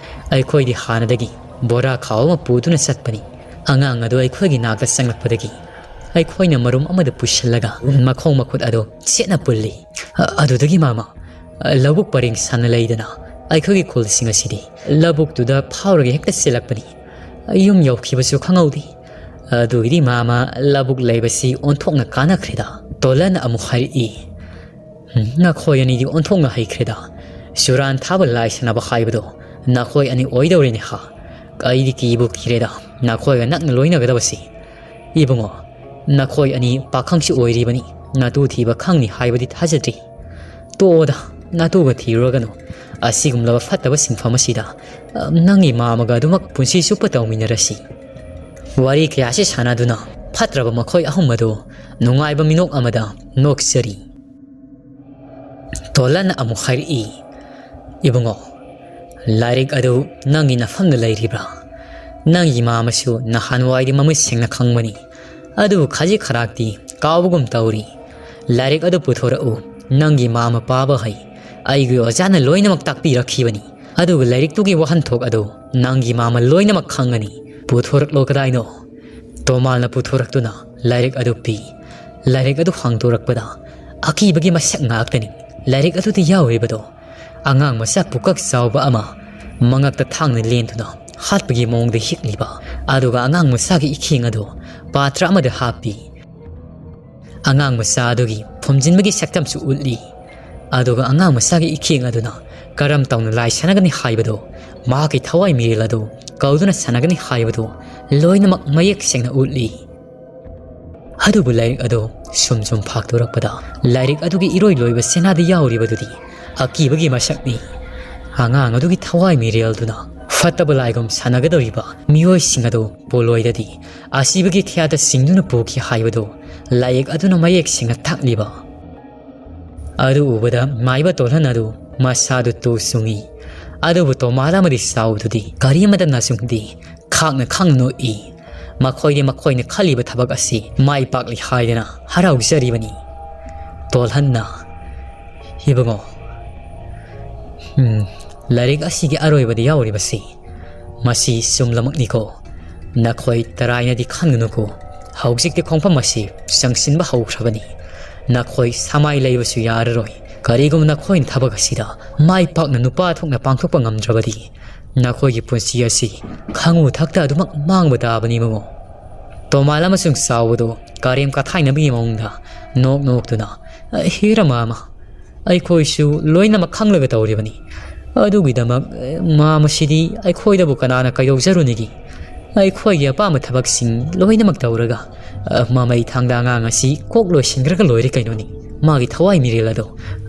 ꯑꯩꯈꯣꯏꯗꯤ ꯍꯥꯟꯅꯗꯒꯤ ꯕꯣꯔꯥ ꯈꯥꯎ ꯑꯃ ꯄꯨꯗꯨꯅ ꯆꯠꯄꯅꯤ ꯑꯉꯥꯡ ꯑꯗꯨ ꯑꯩꯈꯣꯏꯒꯤ ꯅꯥꯛꯇ ꯆꯪꯂꯛꯄꯗꯒꯤ ꯑꯩꯈꯣꯏꯅ ꯃꯔꯨꯝ ꯑꯃꯗ ꯄꯨꯁꯤꯜꯂꯒ ꯃꯈꯣꯡ ꯃꯈꯨꯠ ꯑꯗꯨ ꯆꯦꯠꯅ ꯄꯨꯜꯂꯤ ꯑꯗꯨꯗꯒꯤ ꯃꯥꯃ ꯂꯧꯕꯨꯛ ꯄꯔꯦꯡ ꯁꯥꯟꯅ ꯂꯩꯗꯅ ꯑꯩꯈꯣꯏꯒꯤ ꯈꯨꯜꯁꯤꯡ ꯑꯁꯤꯗꯤ ꯂꯧꯕꯨꯛꯇꯨꯗ ꯐꯥꯎꯔꯒ ꯍꯦꯛꯇ ꯆꯦꯜꯂꯛꯄꯅꯤ ꯌꯨꯝ ꯌꯧꯈꯤꯕꯁꯨ ꯈꯪꯍꯧꯗꯦ ꯑꯗꯨꯒꯤꯗꯤ ꯃꯥꯃ ꯂꯧꯕꯨꯛ ꯂꯩꯕꯁꯤ ꯑꯣꯟꯊꯣꯛꯅ ꯀꯥꯟꯅꯈ꯭ꯔꯦꯗ ꯇꯣꯜꯍꯟꯅ ꯑꯃꯨꯛ ꯍꯥꯏꯔꯛꯏ ꯅꯈꯣꯏ ꯑꯅꯤꯗꯤ ꯑꯣꯟꯊꯣꯛꯅ ꯍꯩꯈ꯭ꯔꯦꯗ ꯆꯨꯔꯥꯟꯊꯥꯕ ꯂꯥꯏ ꯁꯥꯟꯅꯕ ꯍꯥꯏꯕꯗꯣ ꯅꯈꯣꯏ ꯑꯅꯤ ꯑꯣꯏꯗꯧꯔꯦꯅꯦ ꯑꯩꯗꯤ ꯀꯤꯕꯨ ꯀꯤꯔꯦꯗ ꯅꯈꯣꯏꯒ ꯅꯛꯅ ꯂꯣꯏꯅꯒꯗꯕꯁꯤ ꯏꯕꯨꯡꯉꯣ ꯅꯈꯣꯏ ꯑꯅꯤ ꯄꯥꯈꯪꯁꯨ ꯑꯣꯏꯔꯤꯕꯅꯤ ꯅꯇꯨ ꯊꯤꯕ ꯈꯪꯅꯤ ꯍꯥꯏꯕꯗꯤ ꯊꯥꯖꯗ꯭ꯔꯤ ꯇꯣꯛꯑꯣꯗ ꯅꯇꯨꯒ ꯊꯤꯔꯨꯔꯒꯅꯨ ꯑꯁꯤꯒꯨꯝꯂꯕ ꯐꯠꯇꯕ ꯁꯤꯟꯐꯝ ꯑꯁꯤꯗ ꯅꯪꯒꯤ ꯃꯥꯃꯒ ꯑꯗꯨꯃꯛ ꯄꯨꯟꯁꯤ ꯆꯨꯞꯄ ꯇꯧꯃꯤꯟꯅꯔꯁꯤ ꯋꯥꯔꯤ ꯀꯌꯥꯁꯤ ꯁꯥꯟꯅꯗꯨꯅ ꯐꯠꯇ꯭ꯔꯕ ꯃꯈꯣꯏ ꯑꯍꯨꯝ ꯑꯗꯨ ꯅꯨꯡꯉꯥꯏꯕ ꯃꯤꯅꯣꯛ ꯑꯃꯗ ꯅꯣꯛꯆꯔꯤ ꯇꯣꯜꯍꯟꯅ ꯑꯃꯨꯛ ꯍꯥꯏꯔꯛꯏ ꯏꯕꯨꯡꯉꯣ ꯂꯥꯏꯔꯤꯛ ꯑꯗꯨ ꯅꯪꯒꯤ ꯅꯐꯝꯗ ꯂꯩꯔꯤꯕ꯭ꯔꯥ ꯅꯪꯒꯤ ꯃꯥꯃꯁꯨ ꯅꯍꯥꯟꯋꯥꯏꯗꯤ ꯃꯃꯤꯠ ꯁꯦꯡꯅ ꯈꯪꯕꯅꯤ ꯑꯗꯨꯕꯨ ꯈꯖꯤꯛ ꯈꯔꯥꯛꯇꯤ ꯀꯥꯎꯕꯒꯨꯝ ꯇꯧꯔꯤ ꯂꯥꯏꯔꯤꯛ ꯑꯗꯨ ꯄꯨꯊꯣꯔꯛꯎ ꯅꯪꯒꯤ ꯃꯥꯃ ꯄꯥꯕ ꯍꯩ ꯑꯩꯒꯤ ꯑꯣꯖꯥꯅ ꯂꯣꯏꯅꯃꯛ ꯇꯥꯛꯄꯤꯔꯛꯈꯤꯕꯅꯤ ꯑꯗꯨꯒ ꯂꯥꯏꯔꯤꯛꯇꯨꯒꯤ ꯋꯥꯍꯟꯊꯣꯛ ꯑꯗꯨ ꯅꯪꯒꯤ ꯃꯥꯃ ꯂꯣꯏꯅꯃꯛ ꯈꯪꯒꯅꯤ ꯄꯨꯊꯣꯔꯛꯂꯣ ꯀꯗꯥꯏꯅꯣ ꯇꯣꯃꯥꯜꯅ ꯄꯨꯊꯣꯔꯛꯇꯨꯅ ꯂꯥꯏꯔꯤꯛ ꯑꯗꯨ ꯄꯤ ꯂꯥꯏꯔꯤꯛ ꯑꯗꯨ ꯍꯥꯡꯗꯣꯔꯛꯄꯗ ꯑꯀꯤꯕꯒꯤ ꯃꯁꯛ ꯉꯥꯛꯇꯅꯤ ꯂꯥꯏꯔꯤꯛ ꯑꯗꯨꯗ ꯌꯥꯎꯔꯤꯕꯗꯣ ꯑꯉꯥꯡ ꯃꯆꯥ ꯄꯨꯀꯛ ꯆꯥꯎꯕ ꯑꯃ ꯃꯉꯛꯇ ꯊꯥꯡꯅ ꯂꯦꯟꯗꯨꯅ ꯍꯥꯠꯄꯒꯤ ꯃꯑꯣꯡꯗ ꯍꯤꯛꯂꯤꯕ ꯑꯗꯨꯒ ꯑꯉꯥꯡ ꯃꯆꯥꯒꯤ ꯏꯈꯦꯡ ꯑꯗꯨ ꯄꯥꯇ꯭ꯔ ꯑꯃꯗ ꯍꯥꯞꯄꯤ ꯑꯉꯥꯡ ꯃꯆꯥ ꯑꯗꯨꯒꯤ ꯐꯨꯝꯖꯤꯟꯕꯒꯤ ꯁꯛꯇꯝꯁꯨ ꯎꯠꯂꯤ ꯑꯗꯨꯒ ꯑꯉꯥꯡ ꯃꯆꯥꯒꯤ ꯏꯈꯦꯡ ꯑꯗꯨꯅ ꯀꯔꯝ ꯇꯧꯅ ꯂꯥꯏ ꯁꯥꯟꯅꯒꯅꯤ ꯍꯥꯏꯕꯗꯨ ꯃꯍꯥꯛꯀꯤ ꯊꯋꯥꯏ ꯃꯤꯔꯦꯜ ꯑꯗꯨ ꯀꯧꯗꯨꯅ ꯁꯥꯟꯅꯒꯅꯤ ꯍꯥꯏꯕꯗꯨ ꯂꯣꯏꯅꯃꯛ ꯃꯌꯦꯛ ꯁꯦꯡꯅ ꯎꯠꯂꯤ ꯑꯗꯨꯕꯨ ꯂꯥꯏꯔꯤꯛ ꯑꯗꯨ ꯁꯨꯝ ꯐꯥꯛꯇꯣꯔꯛꯄꯗ ꯂꯥꯏꯔꯤꯛ ꯑꯗꯨꯒꯤ ꯏꯔꯣꯏ ꯂꯣꯏꯕ ꯁꯦꯅꯥꯗ ꯌꯥꯎꯔꯤꯕꯗꯨꯗꯤ ꯑꯀꯤꯕꯒꯤ ꯃꯁꯛꯅꯤ ꯑꯉꯥꯡ ꯑꯗꯨꯒꯤ ꯊꯋꯥꯏ ꯃꯤꯔꯦꯜꯗꯨꯅ ꯐꯠꯇꯕ ꯂꯥꯏꯒꯨꯝ ꯁꯥꯟꯅꯒꯗꯧꯔꯤꯕ ꯃꯤꯑꯣꯏꯁꯤꯡ ꯑꯗꯨ ꯄꯣꯂꯣꯏꯗꯗꯤ ꯑꯁꯤꯕꯒꯤ ꯊꯤꯌꯥꯗ ꯁꯤꯡꯗꯨꯅ ꯄꯨꯈꯤ ꯍꯥꯏꯕꯗꯨ ꯂꯥꯏꯌꯦꯛ ꯑꯗꯨꯅ ꯃꯌꯦꯛ ꯁꯦꯡꯅ ꯇꯥꯛꯂꯤꯕ ꯑꯗꯨ ꯎꯕꯗ ꯃꯥꯏꯕ ꯇꯣꯜꯍꯟ ꯑꯗꯨ ꯃꯁꯥꯗꯨ ꯇꯨ ꯁꯨꯡꯏ ꯑꯗꯨꯕꯨ ꯇꯣꯃꯥꯜ ꯑꯃꯗꯤ ꯁꯥꯎꯗꯨꯗꯤ ꯀꯔꯤꯃꯇ ꯅꯆꯨꯡꯗꯤ ꯈꯥꯡꯅ ꯅꯣꯛꯏ ꯃꯈꯣꯏꯗꯤ ꯃꯈꯣꯏꯅ ꯈꯜꯂꯤꯕ ꯊꯕꯛ ꯑꯁꯤ ꯃꯥꯏ ꯄꯥꯛꯂꯤ ꯍꯥꯏꯗꯅ ꯍꯔꯥꯎꯖꯔꯤꯕꯅꯤ ꯇꯣꯜꯍꯟꯅ ꯏꯕꯨꯡꯉꯣ ꯂꯥꯏꯔꯤꯛ ꯑꯁꯤꯒꯤ ꯑꯔꯣꯏꯕꯗ ꯌꯥꯎꯔꯤꯕꯁꯤ ꯃꯁꯤ ꯆꯨꯝꯂꯃꯛꯅꯤꯀꯣ ꯅꯈꯣꯏ ꯇꯔꯥꯏꯅꯗꯤ ꯈꯟꯒꯅꯨꯀꯣ ꯍꯧꯖꯤꯛꯇꯤ ꯈꯣꯡꯐꯝ ꯑꯁꯤ ꯆꯪꯁꯤꯟꯕ ꯍꯧꯈ꯭ꯔꯕꯅꯤ ꯅꯈꯣꯏ ꯁꯃꯥꯏ ꯂꯩꯕꯁꯨ ꯌꯥꯔꯔꯣꯏ ꯀꯔꯤꯒꯨꯝꯕ ꯅꯈꯣꯏꯅ ꯊꯕꯛ ꯑꯁꯤꯗ ꯃꯥꯏ ꯄꯥꯛꯅ ꯅꯨꯄꯥ ꯊꯣꯛꯅ ꯄꯥꯡꯊꯣꯛꯄ ꯉꯝꯗ꯭ꯔꯕꯗꯤ ꯅꯈꯣꯏꯒꯤ ꯄꯨꯟꯁꯤ ꯑꯁꯤ ꯈꯪꯉꯨ ꯊꯛꯇ ꯑꯗꯨꯃꯛ ꯃꯥꯡꯕ ꯇꯥꯕꯅꯤ ꯃꯉꯣ ꯇꯣꯃꯥꯜ ꯑꯃꯁꯨꯡ ꯆꯥꯎꯕꯗꯨ ꯀꯔꯦꯝ ꯀꯊꯥꯏꯅꯕꯒꯤ ꯃꯑꯣꯡꯗ ꯅꯣꯛꯇꯨꯅ ꯍꯤꯔꯃ ꯑꯃ ꯑꯩꯈꯣꯏꯁꯨ ꯂꯣꯏꯅꯃꯛ ꯈꯪꯂꯒ ꯇꯧꯔꯤꯕꯅꯤ ꯑꯗꯨꯒꯤꯗꯃꯛ ꯃꯁꯤꯗꯤ ꯑꯩꯈꯣꯏꯗꯕꯨ ꯀꯅꯥꯅ ꯀꯩꯗꯧꯖꯔꯨꯅꯤꯒꯤ ꯑꯩꯈꯣꯏꯒꯤ ꯑꯄꯥꯝꯕ ꯊꯕꯛꯁꯤꯡ ꯂꯣꯏꯅꯃꯛ ꯇꯧꯔꯒ ꯃꯃꯩ ꯊꯥꯡꯗ ꯑꯉꯥꯡ ꯑꯁꯤ ꯀꯣꯛ ꯂꯣꯏꯁꯤꯟꯈ꯭ꯔꯒ ꯂꯣꯏꯔꯦ ꯀꯩꯅꯣꯅꯤ ꯃꯥꯒꯤ ꯊꯋꯥꯏ ꯃꯤꯔꯦꯜ ꯑꯗꯣ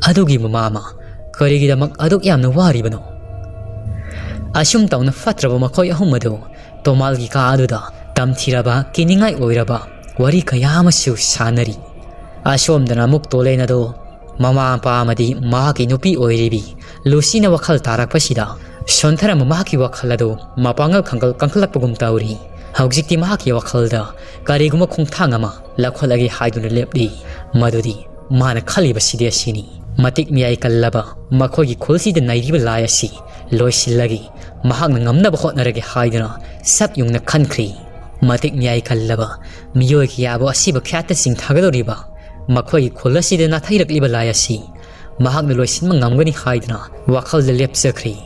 ꯑꯗꯨꯒꯤ ꯃꯃꯥ ꯀꯔꯤꯒꯤꯗꯃꯛ ꯑꯗꯨꯛ ꯌꯥꯝꯅ ꯋꯥꯔꯤꯕꯅꯣ ꯑꯁꯨꯝ ꯇꯧꯅ ꯐꯠꯇ꯭ꯔꯕ ꯃꯈꯣꯏ ꯑꯍꯨꯝ ꯑꯗꯨ ꯇꯣꯃꯥꯜꯒꯤ ꯀꯥ ꯑꯗꯨꯗ ꯇꯝꯊꯤꯔꯕ ꯀꯤꯅꯤꯡꯉꯥꯏ ꯑꯣꯏꯔꯕ ꯋꯥꯔꯤ ꯀꯌꯥ ꯑꯃꯁꯨ ꯁꯥꯟꯅꯔꯤ ꯑꯁꯣꯝꯗꯅ ꯑꯃꯨꯛ ꯇꯣꯂꯦꯟ ꯑꯗꯣ ꯃꯃꯥ ꯃꯄꯥ ꯑꯃꯗꯤ ꯃꯍꯥꯛꯀꯤ ꯅꯨꯄꯤ ꯑꯣꯏꯔꯤꯕꯤ ꯂꯨꯁꯤꯅ ꯋꯥꯈꯜ ꯇꯥꯔꯛꯄꯁꯤꯗ ꯁꯣꯟꯊꯔꯝꯕ ꯃꯍꯥꯛꯀꯤ ꯋꯥꯈꯜ ꯑꯗꯨ ꯃꯄꯥꯡꯒꯜ ꯀꯟꯈꯠꯂꯛꯄꯒꯨꯝ ꯇꯧꯔꯤ ꯍꯧꯖꯤꯛꯇꯤ ꯃꯍꯥꯛꯀꯤ ꯋꯥꯈꯜꯗ ꯀꯔꯤꯒꯨꯝꯕ ꯈꯣꯡꯊꯥꯡ ꯑꯃ ꯂꯧꯈꯠꯂꯒꯦ ꯍꯥꯏꯗꯨꯅ ꯂꯦꯞꯂꯤ ꯃꯗꯨꯗꯤ ꯃꯥꯅ ꯈꯜꯂꯤꯕꯁꯤꯗꯤ ꯑꯁꯤꯅꯤ ꯃꯇꯤꯛ ꯃꯤꯌꯥꯏ ꯀꯜꯂꯕ ꯃꯈꯣꯏꯒꯤ ꯈꯨꯜꯁꯤꯗ ꯅꯩꯔꯤꯕ ꯂꯥꯏ ꯑꯁꯤ ꯂꯣꯏꯁꯤꯜꯂꯒꯦ ꯃꯍꯥꯛꯅ ꯉꯝꯅꯕ ꯍꯣꯠꯅꯔꯒꯦ ꯍꯥꯏꯗꯨꯅ ꯁꯛ ꯌꯨꯡꯅ ꯈꯟꯈ꯭ꯔꯤ ꯃꯇꯤꯛ ꯃꯤꯌꯥꯏ ꯀꯜꯂꯕ ꯃꯤꯑꯣꯏ ꯀꯌꯥꯕꯨ ꯑꯁꯤꯕ ꯈ꯭ꯌꯥꯠꯇ ꯆꯤꯡꯊꯒꯗꯧꯔꯤꯕ ꯃꯈꯣꯏꯒꯤ ꯈꯨꯜ ꯑꯁꯤꯗ ꯅꯥꯊꯩꯔꯛꯂꯤꯕ ꯂꯥꯏ ꯑꯁꯤ ꯃꯍꯥꯛꯅ ꯂꯣꯏꯁꯤꯟꯕ ꯉꯝꯒꯅꯤ ꯍꯥꯏꯗꯨꯅ ꯋꯥꯈꯜꯗ ꯂꯦꯞꯆꯈ꯭ꯔꯤ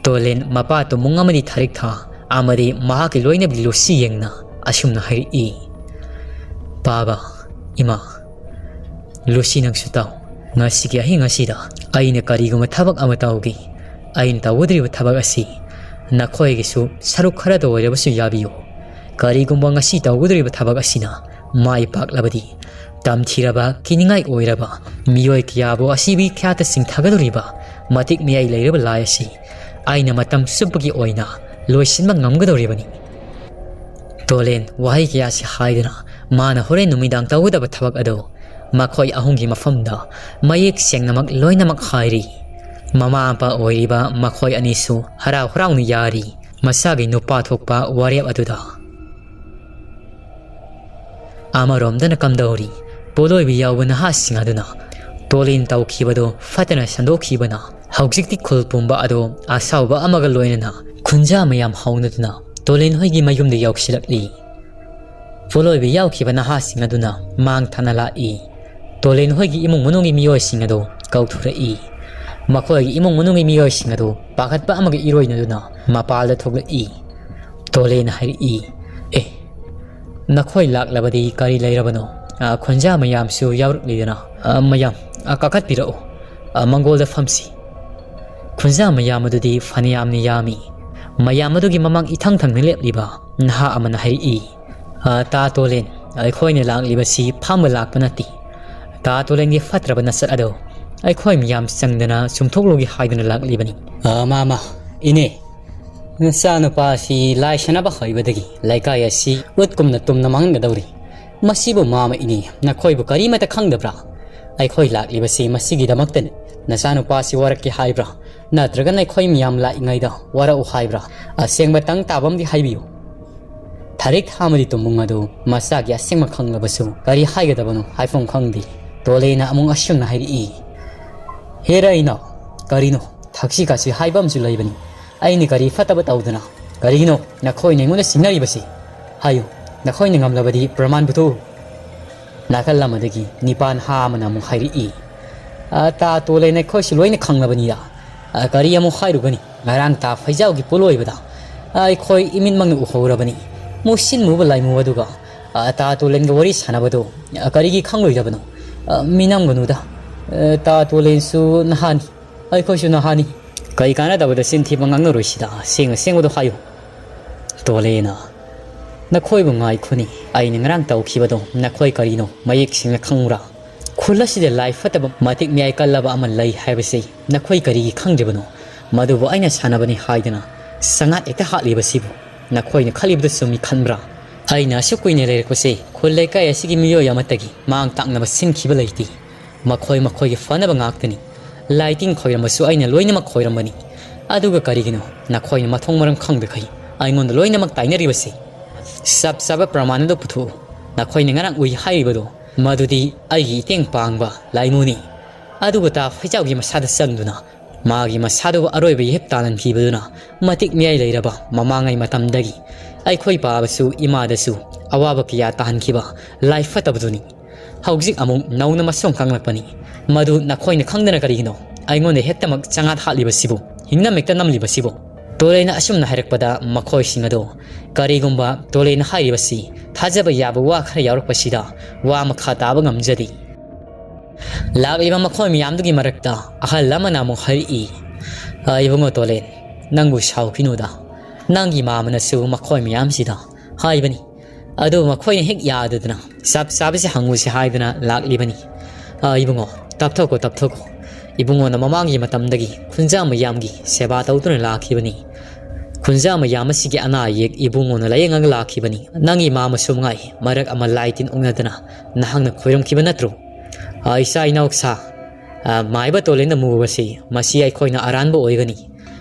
ꯇꯣꯂꯦꯟ ꯃꯄꯥ ꯇꯨꯃꯨꯡ ꯑꯃꯗꯤ ꯊꯥꯔꯤꯛꯊꯥ ꯑꯃꯗꯤ ꯃꯍꯥꯛꯀꯤ ꯂꯣꯏꯅꯕꯤ ꯂꯨꯁꯤ ꯌꯦꯡꯅ ꯑꯁꯨꯝꯅ ꯍꯥꯏꯔꯛꯏ ꯄꯥꯕ ꯏꯃꯥ ꯂꯨꯁꯤ ꯅꯪꯁꯨ ꯇꯥꯎ ꯉꯁꯤꯒꯤ ꯑꯍꯤꯡ ꯑꯁꯤꯗ ꯑꯩꯅ ꯀꯔꯤꯒꯨꯝꯕ ꯊꯕꯛ ꯑꯃ ꯇꯧꯒꯦ ꯑꯩꯅ ꯇꯧꯒꯗꯧꯔꯤꯕ ꯊꯕꯛ ꯑꯁꯤ ꯅꯈꯣꯏꯒꯤꯁꯨ ꯁꯔꯨꯛ ꯈꯔꯗ ꯑꯣꯏꯔꯕꯁꯨ ꯌꯥꯕꯤꯌꯨ ꯀꯔꯤꯒꯨꯝꯕ ꯉꯁꯤ ꯇꯧꯒꯗꯧꯔꯤꯕ ꯊꯕꯛ ꯑꯁꯤꯅ ꯃꯥꯏ ꯄꯥꯛꯂꯕꯗꯤ ꯇꯝꯊꯤꯔꯕ ꯀꯤꯅꯤꯡꯉꯥꯏ ꯑꯣꯏꯔꯕ ꯃꯤꯑꯣꯏ ꯀꯌꯥꯕꯨ ꯑꯁꯤꯕꯤ ꯈ꯭ꯌꯥꯠꯇ ꯆꯤꯡꯊꯒꯗꯧꯔꯤꯕ ꯃꯇꯤꯛ ꯃꯌꯥꯏ ꯂꯩꯔꯕ ꯂꯥꯏ ꯑꯁꯤ ꯑꯩꯅ ꯃꯇꯝ ꯆꯨꯞꯄꯒꯤ ꯑꯣꯏꯅ ꯂꯣꯏꯁꯤꯟꯕ ꯉꯝꯒꯗꯧꯔꯤꯕꯅꯤ ꯇꯣꯂꯦꯟ ꯋꯥꯍꯩ ꯀꯌꯥꯁꯤ ꯍꯥꯏꯗꯨꯅ ꯃꯥꯅ ꯍꯣꯔꯦꯟ ꯅꯨꯃꯤꯗꯥꯡ ꯇꯧꯒꯗꯕ ꯊꯕꯛ ꯑꯗꯨ ꯃꯈꯣꯏ ꯑꯍꯨꯝꯒꯤ ꯃꯐꯝꯗ ꯃꯌꯦꯛ ꯁꯦꯡꯅꯃꯛ ꯂꯣꯏꯅꯃꯛ ꯍꯥꯏꯔꯤ ꯃꯃꯥ ꯃꯄꯥ ꯑꯣꯏꯔꯤꯕ ꯃꯈꯣꯏ ꯑꯅꯤꯁꯨ ꯍꯔꯥꯎ ꯍꯔꯥꯎꯅ ꯌꯥꯔꯤ ꯃꯁꯥꯒꯤ ꯅꯨꯄꯥ ꯊꯣꯛꯄ ꯋꯥꯔꯦꯞ ꯑꯗꯨꯗ ꯑꯃꯔꯣꯝꯗꯅ ꯀꯝꯗꯧꯔꯤ ꯄꯣꯂꯣꯏꯕꯤ ꯌꯥꯎꯕ ꯅꯍꯥꯁꯤꯡ ꯑꯗꯨꯅ ꯇꯣꯂꯦꯟ ꯇꯧꯈꯤꯕꯗꯨ ꯐꯠꯇꯅ ꯁꯟꯗꯣꯛꯈꯤꯕꯅ ꯍꯧꯖꯤꯛꯇꯤ ꯈꯨꯜ ꯄꯨꯝꯕ ꯑꯗꯨ ꯑꯁꯥꯎꯕ ꯑꯃꯒ ꯂꯣꯏꯅꯅ ꯈꯨꯟꯖꯥ ꯃꯌꯥꯝ ꯍꯧꯅꯗꯨꯅ ꯇꯣꯂꯦꯟ ꯍꯣꯏꯒꯤ ꯃꯌꯨꯝꯗ ꯌꯧꯁꯤꯜꯂꯛꯂꯤ ꯄꯣꯂꯣꯏꯕꯤ ꯌꯥꯎꯈꯤꯕ ꯅꯍꯥꯁꯤꯡ ꯑꯗꯨꯅ ꯃꯥꯡ ꯊꯥꯅ ꯂꯥꯛꯏ ꯇꯣꯂꯦꯟ ꯍꯣꯏꯒꯤ ꯏꯃꯨꯡ ꯃꯅꯨꯡꯒꯤ ꯃꯤꯑꯣꯏꯁꯤꯡ ꯑꯗꯨ ꯀꯧꯊꯣꯔꯛꯏ ꯃꯈꯣꯏꯒꯤ ꯏꯃꯨꯡ ꯃꯅꯨꯡꯒꯤ ꯃꯤꯑꯣꯏꯁꯤꯡ ꯑꯗꯨ ꯄꯥꯈꯠꯄ ꯑꯃꯒ ꯏꯔꯣꯏꯅꯗꯨꯅ ꯃꯄꯥꯜꯗ ꯊꯣꯛꯂꯛꯏ ꯇꯣꯂꯦꯟꯅ ꯍꯥꯏꯔꯛꯏ ꯑꯦ ꯅꯈꯣꯏ ꯂꯥꯛꯂꯕꯗꯤ ꯀꯔꯤ ꯂꯩꯔꯕꯅꯣ ꯈꯨꯟꯖꯥ ꯃꯌꯥꯝꯁꯨ ꯌꯥꯎꯔꯛꯂꯤꯗꯅ ꯃꯌꯥꯝ ꯀꯥꯈꯠꯄꯤꯔꯛꯎ ꯃꯪꯒꯣꯜꯗ ꯐꯝꯁꯤ ꯈꯨꯟꯖꯥ ꯃꯌꯥꯝ ꯑꯗꯨꯗꯤ ꯐꯅꯌꯥꯝꯅ ꯌꯥꯝꯃꯤ ꯃꯌꯥꯝ ꯑꯗꯨꯒꯤ ꯃꯃꯥꯡ ꯏꯊꯪ ꯊꯪꯅ ꯂꯦꯞꯂꯤꯕ ꯅꯍꯥ ꯑꯃꯅ ꯍꯥꯏꯔꯛꯏ ꯇꯥ ꯇꯣꯂꯦꯟ ꯑꯩꯈꯣꯏꯅ ꯂꯥꯛꯂꯤꯕꯁꯤ ꯐꯝꯕ ꯂꯥꯛꯄ ꯅꯠꯇꯦ ꯇꯥ ꯇꯣꯂꯦꯟꯒꯤ ꯐꯠꯇ꯭ꯔꯕ ꯅꯁꯠ ꯑꯗꯣ ꯑꯩꯈꯣꯏ ꯃꯌꯥꯝ ꯆꯪꯗꯅ ꯆꯨꯝꯊꯣꯛꯂꯨꯒꯦ ꯍꯥꯏꯗꯨꯅ ꯂꯥꯛꯂꯤꯕꯅꯤ ꯃꯥꯃꯥ ꯏꯅꯦ ꯅꯆꯥꯅꯨꯄꯥ ꯑꯁꯤ ꯂꯥꯏ ꯁꯥꯟꯅꯕ ꯍꯩꯕꯗꯒꯤ ꯂꯩꯀꯥꯏ ꯑꯁꯤ ꯎꯠꯀꯨꯝꯅ ꯇꯨꯝꯅ ꯃꯥꯡꯍꯟꯒꯗꯧꯔꯤ ꯃꯁꯤꯕꯨ ꯃꯥꯃꯥ ꯏꯅꯦ ꯅꯈꯣꯏꯕꯨ ꯀꯔꯤꯃꯠꯇ ꯈꯪꯗꯕ꯭ꯔꯥ ꯑꯩꯈꯣꯏ ꯂꯥꯛꯂꯤꯕꯁꯤ ꯃꯁꯤꯒꯤꯗꯃꯛꯇꯅꯤ ꯅꯆꯥꯅꯨꯄꯥꯁꯤ ꯋꯥꯔꯛꯀꯦ ꯍꯥꯏꯕ꯭ꯔꯥ ꯅꯠꯇ꯭ꯔꯒ ꯑꯩꯈꯣꯏ ꯃꯌꯥꯝ ꯂꯥꯛꯏꯉꯩꯗ ꯋꯥꯔꯛꯎ ꯍꯥꯏꯕ꯭ꯔꯥ ꯑꯁꯦꯡꯕꯇꯪ ꯇꯥꯕꯝꯗꯤ ꯍꯥꯏꯕꯤꯌꯨ ꯊꯥꯔꯤꯛ ꯊꯥꯃꯗꯤ ꯇꯨꯝꯃꯨꯡ ꯑꯗꯨ ꯃꯁꯥꯒꯤ ꯑꯁꯦꯡꯕ ꯈꯪꯂꯕꯁꯨ ꯀꯔꯤ ꯍꯥꯏꯒꯗꯕꯅꯣ ꯍꯥꯏꯐꯝ ꯈꯪꯗꯦ ꯇꯣꯂꯦꯟꯅ ꯑꯃꯨꯛ ꯑꯁꯨꯝꯅ ꯍꯥꯏꯔꯛꯏ ꯍꯦꯔ ꯏꯅꯥꯎ ꯀꯔꯤꯅꯣ ꯊꯛꯁꯤ ꯈꯥꯁꯤ ꯍꯥꯏꯕ ꯑꯃꯁꯨ ꯂꯩꯕꯅꯤ ꯑꯩꯅ ꯀꯔꯤ ꯐꯠꯇꯕ ꯇꯧꯗꯅ ꯀꯔꯤꯒꯤꯅꯣ ꯅꯈꯣꯏꯅ ꯑꯩꯉꯣꯟꯗ ꯁꯤꯡꯅꯔꯤꯕꯁꯤ ꯍꯥꯏꯌꯨ ꯅꯈꯣꯏꯅ ꯉꯝꯂꯕꯗꯤ ꯄ꯭ꯔꯃꯥꯟ ꯄꯨꯊꯣꯛꯎ ꯅꯥꯀꯜ ꯑꯃꯗꯒꯤ ꯅꯤꯄꯥꯟ ꯍꯥ ꯑꯃꯅ ꯑꯃꯨꯛ ꯍꯥꯏꯔꯛꯏ ꯇꯥ ꯇꯣꯂꯦꯟ ꯑꯩꯈꯣꯏꯁꯨ ꯂꯣꯏꯅ ꯈꯪꯂꯕꯅꯤꯗ ꯀꯔꯤ ꯑꯃꯨꯛ ꯍꯥꯏꯔꯨꯒꯅꯤ ꯉꯔꯥꯡ ꯇꯥ ꯐꯩꯖꯥꯎꯒꯤ ꯄꯣꯂꯣꯏꯕꯗ ꯑꯩꯈꯣꯏ ꯏꯃꯤꯠꯃꯛꯅ ꯎꯍꯧꯔꯕꯅꯤ ꯃꯨꯁꯤꯟ ꯃꯨꯕ ꯂꯥꯏꯃꯨ ꯑꯗꯨꯒ ꯇꯥ ꯇꯣꯂꯦꯟꯒ ꯋꯥꯔꯤ ꯁꯥꯟꯅꯕꯗꯣ ꯀꯔꯤꯒꯤ ꯈꯪꯂꯣꯏꯗꯕꯅꯣ ꯃꯤꯅꯝꯒꯅꯨꯗ ꯇꯥ ꯇꯣꯂꯦꯟꯁꯨ ꯅꯍꯥꯅꯤ ꯑꯩꯈꯣꯏꯁꯨ ꯅꯍꯥꯅꯤ ꯀꯩ ꯀꯥꯟꯅꯗꯕꯗ ꯆꯤꯟꯊꯤꯕ ꯉꯥꯡꯅꯔꯣꯏꯁꯤꯗ ꯁꯦꯡꯅ ꯁꯦꯡꯕꯗꯣ ꯍꯥꯏꯌꯨ ꯇꯣꯂꯦꯟꯅ ꯅꯈꯣꯏꯕꯨ ꯉꯥꯏꯈꯣꯅꯤ ꯑꯩꯅ ꯉꯔꯥꯡ ꯇꯧꯈꯤꯕꯗꯣ ꯅꯈꯣꯏ ꯀꯔꯤꯅꯣ ꯃꯌꯦꯛ ꯁꯦꯡꯅ ꯈꯪꯕ꯭ꯔꯥ ꯈꯨꯜ ꯑꯁꯤꯗ ꯂꯥꯏ ꯐꯠꯇꯕ ꯃꯇꯤꯛ ꯃꯌꯥꯏ ꯀꯜꯂꯕ ꯑꯃ ꯂꯩ ꯍꯥꯏꯕꯁꯤ ꯅꯈꯣꯏ ꯀꯔꯤꯒꯤ ꯈꯪꯗ꯭ꯔꯤꯕꯅꯣ ꯃꯗꯨꯕꯨ ꯑꯩꯅ ꯁꯥꯟꯅꯕꯅꯤ ꯍꯥꯏꯗꯅ ꯁꯉꯥꯠ ꯍꯦꯛꯇ ꯍꯥꯠꯂꯤꯕꯁꯤꯕꯨ ꯅꯈꯣꯏꯅ ꯈꯜꯂꯤꯕꯗꯨ ꯆꯨꯝꯃꯤ ꯈꯟꯕ꯭ꯔꯥ ꯑꯩꯅ ꯑꯁꯨꯛ ꯀꯨꯏꯅ ꯂꯩꯔꯛꯄꯁꯦ ꯈꯨꯜ ꯂꯩꯀꯥꯏ ꯑꯁꯤꯒꯤ ꯃꯤꯑꯣꯏ ꯑꯃꯠꯇꯒꯤ ꯃꯥꯡ ꯇꯥꯛꯅꯕ ꯁꯤꯟꯈꯤꯕ ꯂꯩꯇꯦ ꯃꯈꯣꯏꯒꯤ ꯐꯅꯕ ꯉꯥꯛꯇꯅꯤ ꯂꯥꯏꯇꯤꯡ ꯈꯣꯏꯔꯝꯕꯁꯨ ꯑꯩꯅ ꯂꯣꯏꯅꯃꯛ ꯈꯣꯏꯔꯝꯕꯅꯤ ꯑꯗꯨꯒ ꯀꯔꯤꯒꯤꯅꯣ ꯅꯈꯣꯏꯅ ꯃꯊꯣꯡ ꯃꯔꯝ ꯈꯪꯗꯈꯩ ꯑꯩꯉꯣꯟꯗ ꯂꯣꯏꯅꯃꯛ ꯇꯥꯏꯅꯔꯤꯕꯁꯤ ꯆꯞ ꯆꯥꯕ ꯄ꯭ꯔꯃꯥꯟ ꯑꯗꯨ ꯄꯨꯊꯣꯛꯎ ꯅꯈꯣꯏꯅ ꯉꯔꯥꯡ ꯎꯏ ꯍꯥꯏꯔꯤꯕꯗꯣ ꯃꯗꯨꯗꯤ ꯑꯩꯒꯤ ꯏꯇꯦꯡ ꯄꯥꯡꯕ ꯂꯥꯏꯃꯨꯅꯤ ꯑꯗꯨꯒ ꯇꯥ ꯐꯩꯖꯥꯎꯒꯤ ꯃꯁꯥꯗ ꯆꯪꯗꯨꯅ ꯃꯥꯒꯤ ꯃꯁꯥꯗꯨꯕꯨ ꯑꯔꯣꯏꯕ ꯌꯦꯞ ꯇꯥꯍꯟꯈꯤꯕꯗꯨꯅ ꯃꯇꯤꯛ ꯃꯌꯥꯏ ꯂꯩꯔꯕ ꯃꯃꯥꯡꯉꯩ ꯃꯇꯝꯗꯒꯤ ꯑꯩꯈꯣꯏ ꯄꯥꯕꯁꯨ ꯏꯃꯥꯗꯁꯨ ꯑꯋꯥꯕ ꯀꯌꯥ ꯇꯥꯍꯟꯈꯤꯕ ꯂꯥꯏ ꯐꯠꯇꯕꯗꯨꯅꯤ ꯍꯧꯖꯤꯛ ꯑꯃꯨꯛ ꯅꯧꯅ ꯃꯁꯣꯡ ꯀꯪꯂꯛꯄꯅꯤ ꯃꯗꯨ ꯅꯈꯣꯏꯅ ꯈꯪꯗꯅ ꯀꯔꯤꯒꯤꯅꯣ ꯑꯩꯉꯣꯟꯗ ꯍꯦꯛꯇꯃꯛ ꯆꯉꯥꯠ ꯍꯥꯠꯂꯤꯕꯁꯤꯕꯨ ꯍꯤꯡꯅ ꯍꯦꯛꯇ ꯅꯝꯂꯤꯕꯁꯤꯕꯨ ꯇꯣꯂꯦꯟꯅ ꯑꯁꯨꯝꯅ ꯍꯥꯏꯔꯛꯄꯗ ꯃꯈꯣꯏꯁꯤꯡ ꯑꯗꯣ ꯀꯔꯤꯒꯨꯝꯕ ꯇꯣꯂꯦꯟꯅ ꯍꯥꯏꯔꯤꯕꯁꯤ ꯊꯥꯖꯕ ꯌꯥꯕ ꯋꯥ ꯈꯔ ꯌꯥꯎꯔꯛꯄꯁꯤꯗ ꯋꯥ ꯃꯈꯥ ꯇꯥꯕ ꯉꯝꯖꯗꯦ ꯂꯥꯛꯂꯤꯕ ꯃꯈꯣꯏ ꯃꯌꯥꯝꯗꯨꯒꯤ ꯃꯔꯛꯇ ꯑꯍꯜ ꯑꯃꯅ ꯑꯃꯨꯛ ꯍꯥꯏꯔꯛꯏ ꯏꯕꯨꯡꯉꯣ ꯇꯣꯂꯦꯟ ꯅꯪꯕꯨ ꯁꯥꯎꯈꯤꯅꯨꯗ ꯅꯪꯒꯤ ꯃꯥꯃꯅꯁꯨ ꯃꯈꯣꯏ ꯃꯌꯥꯝꯁꯤꯗ ꯍꯥꯏꯕꯅꯤ ꯑꯗꯨ ꯃꯈꯣꯏꯅ ꯍꯦꯛ ꯌꯥꯗꯗꯅ ꯆꯞ ꯆꯥꯕꯁꯤ ꯍꯪꯉꯨꯁꯤ ꯍꯥꯏꯗꯅ ꯂꯥꯛꯂꯤꯕꯅꯤ ꯏꯕꯨꯡꯉꯣ ꯇꯞꯊꯣꯛꯈꯣ ꯏꯕꯨꯡꯉꯣꯅ ꯃꯃꯥꯡꯒꯤ ꯃꯇꯝꯗꯒꯤ ꯈꯨꯟꯖꯥ ꯃꯌꯥꯝꯒꯤ ꯁꯦꯕꯥ ꯇꯧꯗꯨꯅ ꯂꯥꯛꯈꯤꯕꯅꯤ ꯈꯨꯟꯖꯥ ꯃꯌꯥꯝ ꯑꯁꯤꯒꯤ ꯑꯅꯥ ꯑꯌꯦꯛ ꯏꯕꯨꯡꯉꯣꯅ ꯂꯥꯌꯦꯡꯉꯒ ꯂꯥꯛꯈꯤꯕꯅꯤ ꯅꯪꯒꯤ ꯃꯥꯃꯁꯨ ꯃꯉꯥꯏ ꯃꯔꯛ ꯑꯃ ꯂꯥꯏ ꯇꯤꯟ ꯑꯣꯛꯅꯗꯅ ꯅꯍꯥꯛꯅ ꯈꯣꯏꯔꯝꯈꯤꯕ ꯅꯠꯇ꯭ꯔꯣ ꯏꯆꯥ ꯏꯅꯥꯎꯁꯥ ꯃꯥꯏꯕ ꯇꯣꯂꯦꯟꯅ ꯃꯨꯕꯁꯤ ꯃꯁꯤ ꯑꯩꯈꯣꯏꯅ ꯑꯔꯥꯟꯕ ꯑꯣꯏꯒꯅꯤ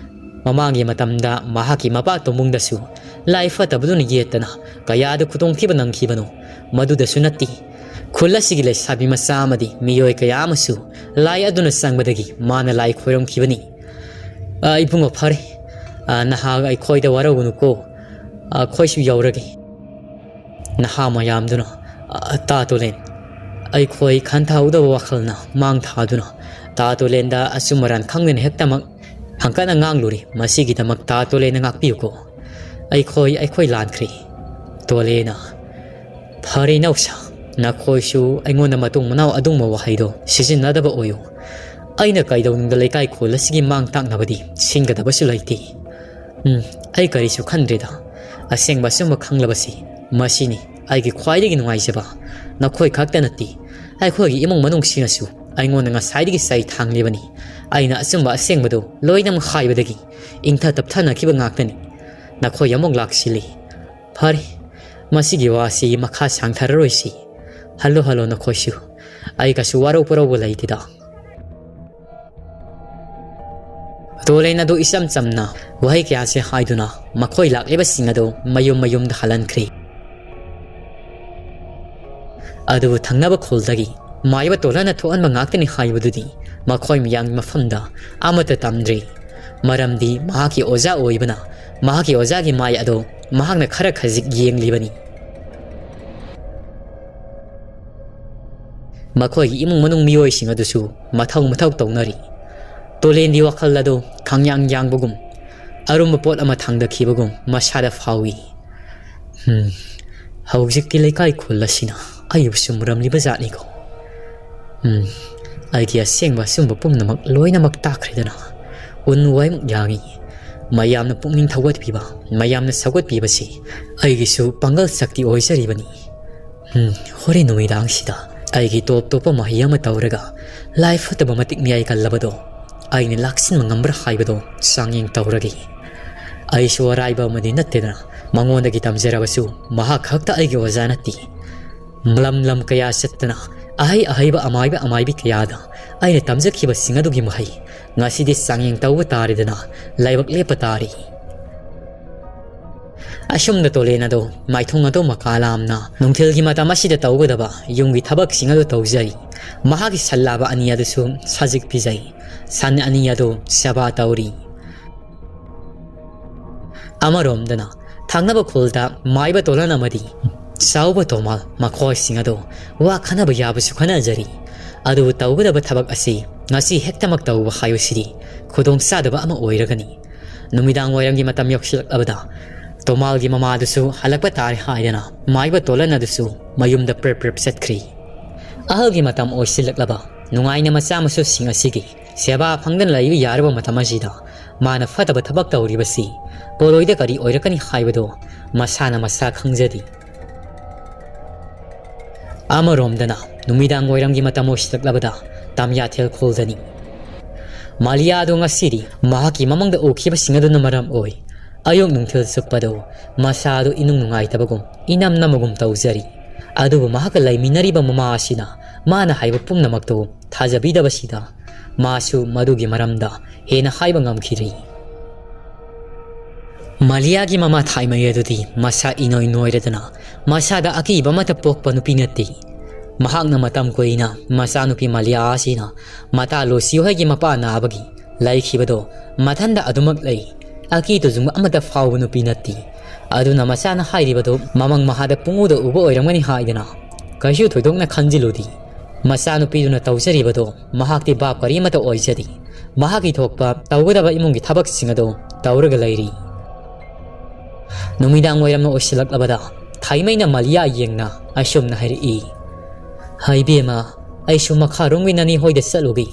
ꯃꯃꯥꯡꯒꯤ ꯃꯇꯝꯗ ꯃꯍꯥꯛꯀꯤ ꯃꯄꯥ ꯇꯣꯃꯨꯡꯗꯁꯨ ꯂꯥꯏ ꯐꯠꯇꯕꯗꯨꯅ ꯌꯦꯠꯇꯅ ꯀꯌꯥꯗ ꯈꯨꯗꯣꯡꯊꯤꯕ ꯅꯪꯈꯤꯕꯅꯣ ꯃꯗꯨꯗꯁꯨ ꯅꯠꯇꯦ ꯈꯨꯜ ꯑꯁꯤꯒꯤ ꯂꯩꯁꯥꯕꯤ ꯃꯆꯥ ꯑꯃꯗꯤ ꯃꯤꯑꯣꯏ ꯀꯌꯥ ꯑꯃꯁꯨ ꯂꯥꯏ ꯑꯗꯨꯅ ꯆꯪꯕꯗꯒꯤ ꯃꯥꯅ ꯂꯥꯏ ꯈꯣꯏꯔꯝꯈꯤꯕꯅꯤ ꯏꯕꯨꯡꯉꯣ ꯐꯔꯦ ꯅꯍꯥꯛ ꯑꯩꯈꯣꯏꯗ ꯋꯥꯔꯧꯒꯅꯨꯀꯣ ꯑꯩꯈꯣꯏꯁꯨ ꯌꯧꯔꯒꯦ ꯅꯍꯥ ꯃꯌꯥꯝꯗꯨꯅ ꯇꯥ ꯇꯣꯂꯦꯟ ꯑꯩꯈꯣꯏ ꯈꯟꯊꯍꯧꯗꯕ ꯋꯥꯈꯜꯅ ꯃꯥꯡ ꯊꯥꯗꯨꯅ ꯇꯥ ꯇꯣꯂꯦꯟꯗ ꯑꯆꯨꯝ ꯑꯔꯥꯟ ꯈꯪꯗꯅ ꯍꯦꯛꯇꯃꯛ ꯍꯪꯀꯠꯅ ꯉꯥꯡꯂꯨꯔꯤ ꯃꯁꯤꯒꯤꯗꯃꯛ ꯇꯥ ꯇꯣꯂꯦꯟꯅ ꯉꯥꯛꯄꯤꯌꯨꯀꯣ ꯑꯩꯈꯣꯏ ꯂꯥꯟꯈ꯭ꯔꯦ ꯇꯣꯂꯦꯟꯅ ꯐꯔꯦ ꯅꯧꯁꯥ ꯅꯈꯣꯏꯁꯨ ꯑꯩꯉꯣꯟꯗ ꯃꯇꯨꯡ ꯃꯅꯥꯎ ꯑꯗꯨꯝꯕ ꯋꯥꯍꯩꯗꯣ ꯁꯤꯖꯤꯟꯅꯗꯕ ꯑꯣꯏꯌꯨ ꯑꯩꯅ ꯀꯩꯗꯧꯅꯨꯡꯗ ꯂꯩꯀꯥꯏ ꯈꯣꯜ ꯑꯁꯤꯒꯤ ꯃꯥꯡ ꯇꯥꯛꯅꯕꯗꯤ ꯁꯤꯟꯒꯗꯕꯁꯨ ꯂꯩꯇꯦ ꯑꯩ ꯀꯔꯤꯁꯨ ꯈꯟꯗ꯭ꯔꯦꯗ ꯑꯁꯦꯡꯕ ꯑꯆꯨꯝꯕ ꯈꯪꯂꯕꯁꯤ ꯃꯁꯤꯅꯤ ꯑꯩꯒꯤ ꯈ꯭ꯋꯥꯏꯗꯒꯤ ꯅꯨꯡꯉꯥꯏꯖꯕ ꯅꯈꯣꯏ ꯈꯛꯇ ꯅꯠꯇꯦ ꯑꯩꯈꯣꯏꯒꯤ ꯏꯃꯨꯡ ꯃꯅꯨꯡꯁꯤꯡꯅꯁꯨ ꯑꯩꯉꯣꯟꯗ ꯉꯁꯥꯏꯗꯒꯤ ꯆꯩ ꯊꯥꯡꯂꯤꯕꯅꯤ ꯑꯩꯅ ꯑꯆꯨꯝꯕ ꯑꯁꯦꯡꯕꯗꯨ ꯂꯣꯏꯅꯃꯛ ꯍꯥꯏꯕꯗꯒꯤ ꯏꯪꯊ ꯇꯞꯊꯅꯈꯤꯕ ꯉꯥꯛꯇꯅꯤ ꯅꯈꯣꯏ ꯑꯃꯨꯛ ꯂꯥꯛꯁꯤꯜꯂꯤ ꯐꯔꯦ ꯃꯁꯤꯒꯤ ꯋꯥꯁꯤ ꯃꯈꯥ ꯁꯥꯡꯊꯔꯔꯣꯏꯁꯤ ꯍꯜꯂꯣ ꯍꯜꯂꯣ ꯅꯈꯣꯏꯁꯨ ꯑꯩ ꯀꯩꯁꯨ ꯋꯥꯔꯧ ꯄꯨꯔꯧꯕ ꯂꯩꯇꯦꯗ ꯇꯣꯂꯦꯟ ꯑꯗꯨ ꯏꯆꯝ ꯆꯝꯅ ꯋꯥꯍꯩ ꯀꯌꯥꯁꯦ ꯍꯥꯏꯗꯨꯅ ꯃꯈꯣꯏ ꯂꯥꯛꯂꯤꯕꯁꯤꯡ ꯑꯗꯨ ꯃꯌꯨꯝ ꯃꯌꯨꯝꯗ ꯍꯜꯍꯟꯈ꯭ꯔꯤ ꯑꯗꯨꯕꯨ ꯊꯪꯅꯕ ꯈꯨꯜꯗꯒꯤ ꯃꯥꯏꯕ ꯇꯣꯂꯟꯅ ꯊꯣꯛꯍꯟꯕ ꯉꯥꯛꯇꯅꯤ ꯍꯥꯏꯕꯗꯨꯗꯤ ꯃꯈꯣꯏ ꯃꯤꯌꯥꯝꯒꯤ ꯃꯐꯝꯗ ꯑꯃꯠꯇ ꯇꯝꯗ꯭ꯔꯤ ꯃꯔꯝꯗꯤ ꯃꯍꯥꯛꯀꯤ ꯑꯣꯖꯥ ꯑꯣꯏꯕꯅ ꯃꯍꯥꯛꯀꯤ ꯑꯣꯖꯥꯒꯤ ꯃꯥꯏ ꯑꯗꯨ ꯃꯍꯥꯛꯅ ꯈꯔ ꯈꯖꯤꯛ ꯌꯦꯡꯂꯤꯕꯅꯤ ꯃꯈꯣꯏꯒꯤ ꯏꯃꯨꯡ ꯃꯅꯨꯡ ꯃꯤꯑꯣꯏꯁꯤꯡ ꯑꯗꯨꯁꯨ ꯃꯊꯧ ꯇꯧꯅꯔꯤ ꯇꯣꯂꯦꯟꯒꯤ ꯋꯥꯈꯜ ꯑꯗꯨ ꯈꯪꯌꯥꯡ ꯌꯥꯡꯕꯒꯨꯝ ꯑꯔꯨꯝꯕ ꯄꯣꯠ ꯑꯃ ꯊꯥꯡꯗꯈꯤꯕꯒꯨꯝ ꯃꯁꯥꯗ ꯐꯥꯎꯏ ꯍꯧꯖꯤꯛꯀꯤ ꯂꯩꯀꯥꯏ ꯈꯨꯜ ꯑꯁꯤꯅ ꯑꯩꯕꯨꯁꯨ ꯃꯨꯔꯝꯂꯤꯕ ꯖꯥꯠꯅꯤꯀꯣ ꯑꯩꯒꯤ ꯑꯁꯦꯡꯕ ꯑꯆꯨꯝꯕ ꯄꯨꯝꯅꯃꯛ ꯂꯣꯏꯅꯃꯛ ꯇꯥꯛꯈ꯭ꯔꯦꯗꯅ ꯎꯟ ꯋꯥꯏꯃꯨꯛ ꯌꯥꯡꯏ ꯃꯌꯥꯝꯅ ꯄꯨꯛꯅꯤꯡ ꯊꯧꯒꯠꯄꯤꯕ ꯃꯌꯥꯝꯅ ꯁꯧꯒꯠꯄꯤꯕꯁꯤ ꯑꯩꯒꯤꯁꯨ ꯄꯥꯡꯒꯜ ꯁꯛꯇꯤ ꯑꯣꯏꯖꯔꯤꯕꯅꯤ ꯍꯣꯔꯦꯟ ꯅꯨꯃꯤꯗꯥꯡꯁꯤꯗ ꯑꯩꯒꯤ ꯇꯣꯞ ꯇꯣꯞꯄ ꯃꯍꯩ ꯑꯃ ꯇꯧꯔꯒ ꯂꯥꯏ ꯐꯠꯇꯕ ꯃꯇꯤꯛ ꯃꯤꯌꯥꯏ ꯀꯜꯂꯕꯗꯣ ꯑꯩꯅ ꯂꯥꯛꯁꯤꯟꯕ ꯉꯝꯕ꯭ꯔꯥ ꯍꯥꯏꯕꯗꯣ ꯆꯥꯡꯌꯦꯡ ꯇꯧꯔꯒꯦ ꯑꯩꯁꯨ ꯑꯔꯥꯏꯕ ꯑꯃꯗꯤ ꯅꯠꯇꯦꯗꯅ ꯃꯉꯣꯟꯗꯒꯤ ꯇꯝꯖꯔꯕꯁꯨ ꯃꯍꯥꯛ ꯈꯛꯇ ꯑꯩꯒꯤ ꯑꯣꯖꯥ ꯅꯠꯇꯦ ꯂꯝ ꯀꯌꯥ ꯆꯠꯇꯅ ꯑꯍꯩꯕ ꯑꯃꯥꯏꯕꯤ ꯀꯌꯥꯗ ꯑꯩꯅ ꯇꯝꯖꯈꯤꯕꯁꯤꯡ ꯑꯗꯨꯒꯤ ꯃꯍꯩ ꯉꯁꯤꯗꯤ ꯆꯥꯡꯌꯦꯡ ꯇꯧꯕ ꯇꯥꯔꯦꯗꯅ ꯂꯥꯏꯕꯛ ꯂꯦꯞꯄ ꯇꯥꯔꯤ ꯑꯁꯨꯝꯅ ꯇꯣꯂꯦꯟ ꯑꯗꯨ ꯃꯥꯏꯊꯣꯡ ꯑꯗꯨ ꯃꯀꯥ ꯂꯥꯝꯅ ꯅꯨꯡꯊꯤꯜꯒꯤ ꯃꯇꯝ ꯑꯁꯤꯗ ꯇꯧꯒꯗꯕ ꯌꯨꯝꯒꯤ ꯊꯕꯛꯁꯤꯡ ꯑꯗꯨ ꯇꯧꯖꯔꯤ ꯃꯍꯥꯛꯀꯤ ꯁꯜꯂꯥꯕ ꯑꯅꯤ ꯑꯗꯨꯁꯨ ꯁꯖꯤꯛ ꯄꯤꯖꯩ ꯁꯟ ꯑꯅꯤ ꯑꯗꯨ ꯁꯦꯕꯥ ꯇꯧꯔꯤ ꯑꯃꯔꯣꯝꯗꯅ ꯊꯪꯅꯕ ꯈꯨꯜꯗ ꯃꯥꯏꯕ ꯇꯣꯂꯟ ꯑꯃꯗꯤ ꯆꯥꯎꯕ ꯇꯣꯃꯥꯜ ꯃꯈꯣꯏꯁꯤꯡ ꯑꯗꯨ ꯋꯥ ꯈꯟꯅꯕ ꯌꯥꯕꯁꯨ ꯈꯟꯅꯖꯔꯤ ꯑꯗꯨꯕꯨ ꯇꯧꯒꯗꯕ ꯊꯕꯛ ꯑꯁꯤ ꯉꯁꯤ ꯍꯦꯛꯇꯃꯛ ꯇꯧꯕ ꯍꯥꯏꯕꯁꯤꯗꯤ ꯈꯨꯗꯣꯡꯆꯥꯗꯕ ꯑꯃ ꯑꯣꯏꯔꯒꯅꯤ ꯅꯨꯃꯤꯗꯥꯡ ꯋꯥꯏꯔꯝꯒꯤ ꯃꯇꯝ ꯌꯧꯁꯤꯜꯂꯛꯂꯕꯗ ꯇꯣꯃꯥꯜꯒꯤ ꯃꯃꯥꯗꯨꯁꯨ ꯍꯜꯂꯛꯄ ꯇꯥꯔꯦ ꯍꯥꯏꯗꯅ ꯃꯥꯏꯕ ꯇꯣꯂꯟ ꯑꯗꯨꯁꯨ ꯃꯌꯨꯝꯗ ꯄ꯭ꯔꯦꯞ ꯆꯠꯈ꯭ꯔꯤ ꯑꯍꯜꯒꯤ ꯃꯇꯝ ꯑꯣꯏꯁꯤꯜꯂꯛꯂꯕ ꯅꯨꯡꯉꯥꯏꯅ ꯃꯆꯥ ꯃꯁꯨꯁꯤꯡ ꯑꯁꯤꯒꯤ ꯁꯦꯕꯥ ꯐꯪꯗꯅ ꯂꯩꯕ ꯌꯥꯔꯕ ꯃꯇꯝ ꯑꯁꯤꯗ ꯃꯥꯅ ꯐꯠꯇꯕ ꯊꯕꯛ ꯇꯧꯔꯤꯕꯁꯤ ꯄꯣꯂꯣꯏꯗ ꯀꯔꯤ ꯑꯣꯏꯔꯛꯀꯅꯤ ꯍꯥꯏꯕꯗꯣ ꯃꯁꯥꯅ ꯃꯁꯥ ꯈꯪꯖꯗꯦ ꯑꯃꯔꯣꯝꯗꯅ ꯅꯨꯃꯤꯗꯥꯡ ꯋꯥꯏꯔꯝꯒꯤ ꯃꯇꯝ ꯑꯣꯏꯁꯤꯜꯂꯛꯂꯕꯗ ꯇꯝꯌꯥꯊꯦꯜ ꯈꯨꯜꯗꯅꯤ ꯃꯥꯂꯤꯌꯥꯗꯣ ꯉꯁꯤꯗꯤ ꯃꯍꯥꯛꯀꯤ ꯃꯃꯪꯗ ꯎꯈꯤꯕꯁꯤꯡ ꯑꯗꯨꯅ ꯃꯔꯝ ꯑꯣꯏ ꯑꯌꯨꯛ ꯅꯨꯡꯊꯤꯜ ꯆꯨꯞꯄꯗꯣ ꯃꯁꯥꯗꯨ ꯏꯅꯨꯡ ꯅꯨꯡꯉꯥꯏꯇꯕꯒꯨꯝ ꯏꯅꯝ ꯅꯝꯃꯒꯨꯝ ꯇꯧꯖꯔꯤ ꯑꯗꯨꯕꯨ ꯃꯍꯥꯛꯀ ꯂꯩꯃꯤꯟꯅꯔꯤꯕ ꯃꯃꯥ ꯑꯁꯤꯅ ꯃꯥꯅ ꯍꯥꯏꯕ ꯄꯨꯝꯅꯃꯛꯇꯣ ꯊꯥꯖꯕꯤꯗꯕꯁꯤꯗ ꯃꯥꯁꯨ ꯃꯗꯨꯒꯤ ꯃꯔꯝꯗ ꯍꯦꯟꯅ ꯍꯥꯏꯕ ꯉꯝꯈꯤꯗ꯭ꯔꯤ ꯃꯥꯂꯤꯌꯥꯒꯤ ꯃꯃꯥ ꯊꯥꯏꯃꯩ ꯑꯗꯨꯗꯤ ꯃꯁꯥ ꯏꯅꯣꯏ ꯅꯣꯏꯔꯗꯅ ꯃꯁꯥꯗ ꯑꯀꯤꯕ ꯑꯃꯠꯇ ꯄꯣꯛꯄ ꯅꯨꯄꯤ ꯅꯠꯇꯦ ꯃꯍꯥꯛꯅ ꯃꯇꯝ ꯀꯨꯏꯅ ꯃꯆꯥꯅꯨꯄꯤ ꯃꯥꯂꯤꯌꯥ ꯑꯁꯤꯅ ꯃꯇꯥ ꯂꯣꯁꯤꯍꯣꯏꯒꯤ ꯃꯄꯥ ꯅꯥꯕꯒꯤ ꯂꯩꯈꯤꯕꯗꯣ ꯃꯊꯟꯗ ꯑꯗꯨꯃꯛ ꯂꯩ ꯑꯀꯤ ꯇꯨꯖꯨꯡꯕ ꯑꯃꯠꯇ ꯐꯥꯎꯕ ꯅꯨꯄꯤ ꯅꯠꯇꯦ ꯑꯗꯨꯅ ꯃꯆꯥꯅ ꯍꯥꯏꯔꯤꯕꯗꯣ ꯃꯃꯪ ꯃꯍꯥꯗ ꯄꯨꯡꯎꯗ ꯎꯕ ꯑꯣꯏꯔꯝꯒꯅꯤ ꯍꯥꯏꯗꯅ ꯀꯩꯁꯨ ꯊꯣꯏꯗꯣꯛꯅ ꯈꯟꯖꯤꯜꯂꯨꯗꯦ ꯃꯆꯥꯅꯨꯄꯤꯗꯨꯅ ꯇꯧꯖꯔꯤꯕꯗꯣ ꯃꯍꯥꯛꯇꯤ ꯚꯥꯞ ꯀꯔꯤꯃꯠꯇ ꯑꯣꯏꯖꯗꯦ ꯃꯍꯥꯛꯀꯤ ꯊꯣꯛꯄ ꯇꯧꯒꯗꯕ ꯏꯃꯨꯡꯒꯤ ꯊꯕꯛꯁꯤꯡ ꯑꯗꯨ ꯇꯧꯔꯒ ꯂꯩꯔꯤ ꯅꯨꯃꯤꯗꯥꯡ ꯋꯥꯏꯔꯝꯅ ꯑꯣꯏꯁꯤꯜꯂꯛꯂꯕꯗ ꯊꯥꯏꯃꯩꯅ ꯃꯥꯂꯤꯌꯥ ꯌꯦꯡꯅ ꯑꯁꯨꯝꯅ ꯍꯥꯏꯔꯛꯏ ꯍꯥꯏꯕꯦꯝꯃ ꯑꯩꯁꯨ ꯃꯈꯥꯔꯣꯝꯒꯤ ꯅꯅꯦ ꯍꯣꯏꯗ ꯆꯠꯂꯨꯒꯦ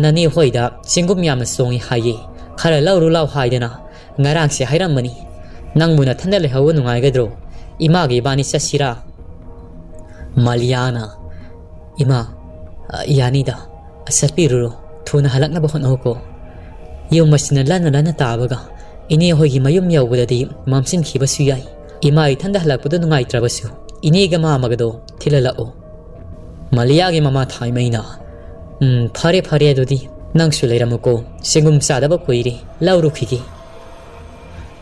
ꯅꯅꯦ ꯍꯣꯏꯗ ꯆꯦꯡꯒꯨꯝ ꯌꯥꯝꯅ ꯆꯣꯡꯏ ꯍꯥꯏꯌꯦ ꯈꯔ ꯂꯧꯔꯨ ꯂꯥꯎ ꯍꯥꯏꯗꯅ ꯉꯔꯥꯡꯁꯦ ꯍꯥꯏꯔꯝꯕꯅꯤ ꯅꯪꯕꯨ ꯅꯊꯟꯗ ꯂꯩꯍꯧꯕ ꯅꯨꯡꯉꯥꯏꯒꯗ꯭ꯔꯣ ꯏꯃꯥꯒ ꯏꯕꯥꯅꯤ ꯆꯠꯁꯤꯔꯥ ꯃꯥꯂꯤꯌꯥꯅ ꯏꯃꯥ ꯌꯥꯅꯤꯗ ꯆꯠꯄꯤꯔꯨꯔꯣ ꯊꯨꯅ ꯍꯜꯂꯛꯅꯕ ꯍꯣꯠꯅꯧꯀꯣ ꯌꯨꯝ ꯑꯁꯤꯅ ꯂꯟꯅ ꯇꯥꯕꯒ ꯏꯅꯦ ꯍꯣꯏꯒꯤ ꯃꯌꯨꯝ ꯌꯧꯕꯗꯗꯤ ꯃꯝꯁꯤꯟꯈꯤꯕꯁꯨ ꯌꯥꯏ ꯏꯃꯥ ꯏꯊꯟꯗ ꯍꯜꯂꯛꯄꯗ ꯅꯨꯡꯉꯥꯏꯇ꯭ꯔꯕꯁꯨ ꯏꯅꯦꯒ ꯃꯥꯃꯒꯗꯣ ꯊꯤꯜꯍꯜꯂꯛꯑꯣ ꯃꯥꯂꯤꯌꯥꯒꯤ ꯃꯃꯥ ꯊꯥꯏꯃꯩꯅ ꯐꯔꯦ ꯑꯗꯨꯗꯤ ꯅꯪꯁꯨ ꯂꯩꯔꯝꯃꯨꯀꯣ ꯆꯦꯡꯒꯨꯝ ꯆꯥꯗꯕ ꯀꯨꯏꯔꯦ ꯂꯧꯔꯨꯈꯤꯒꯦ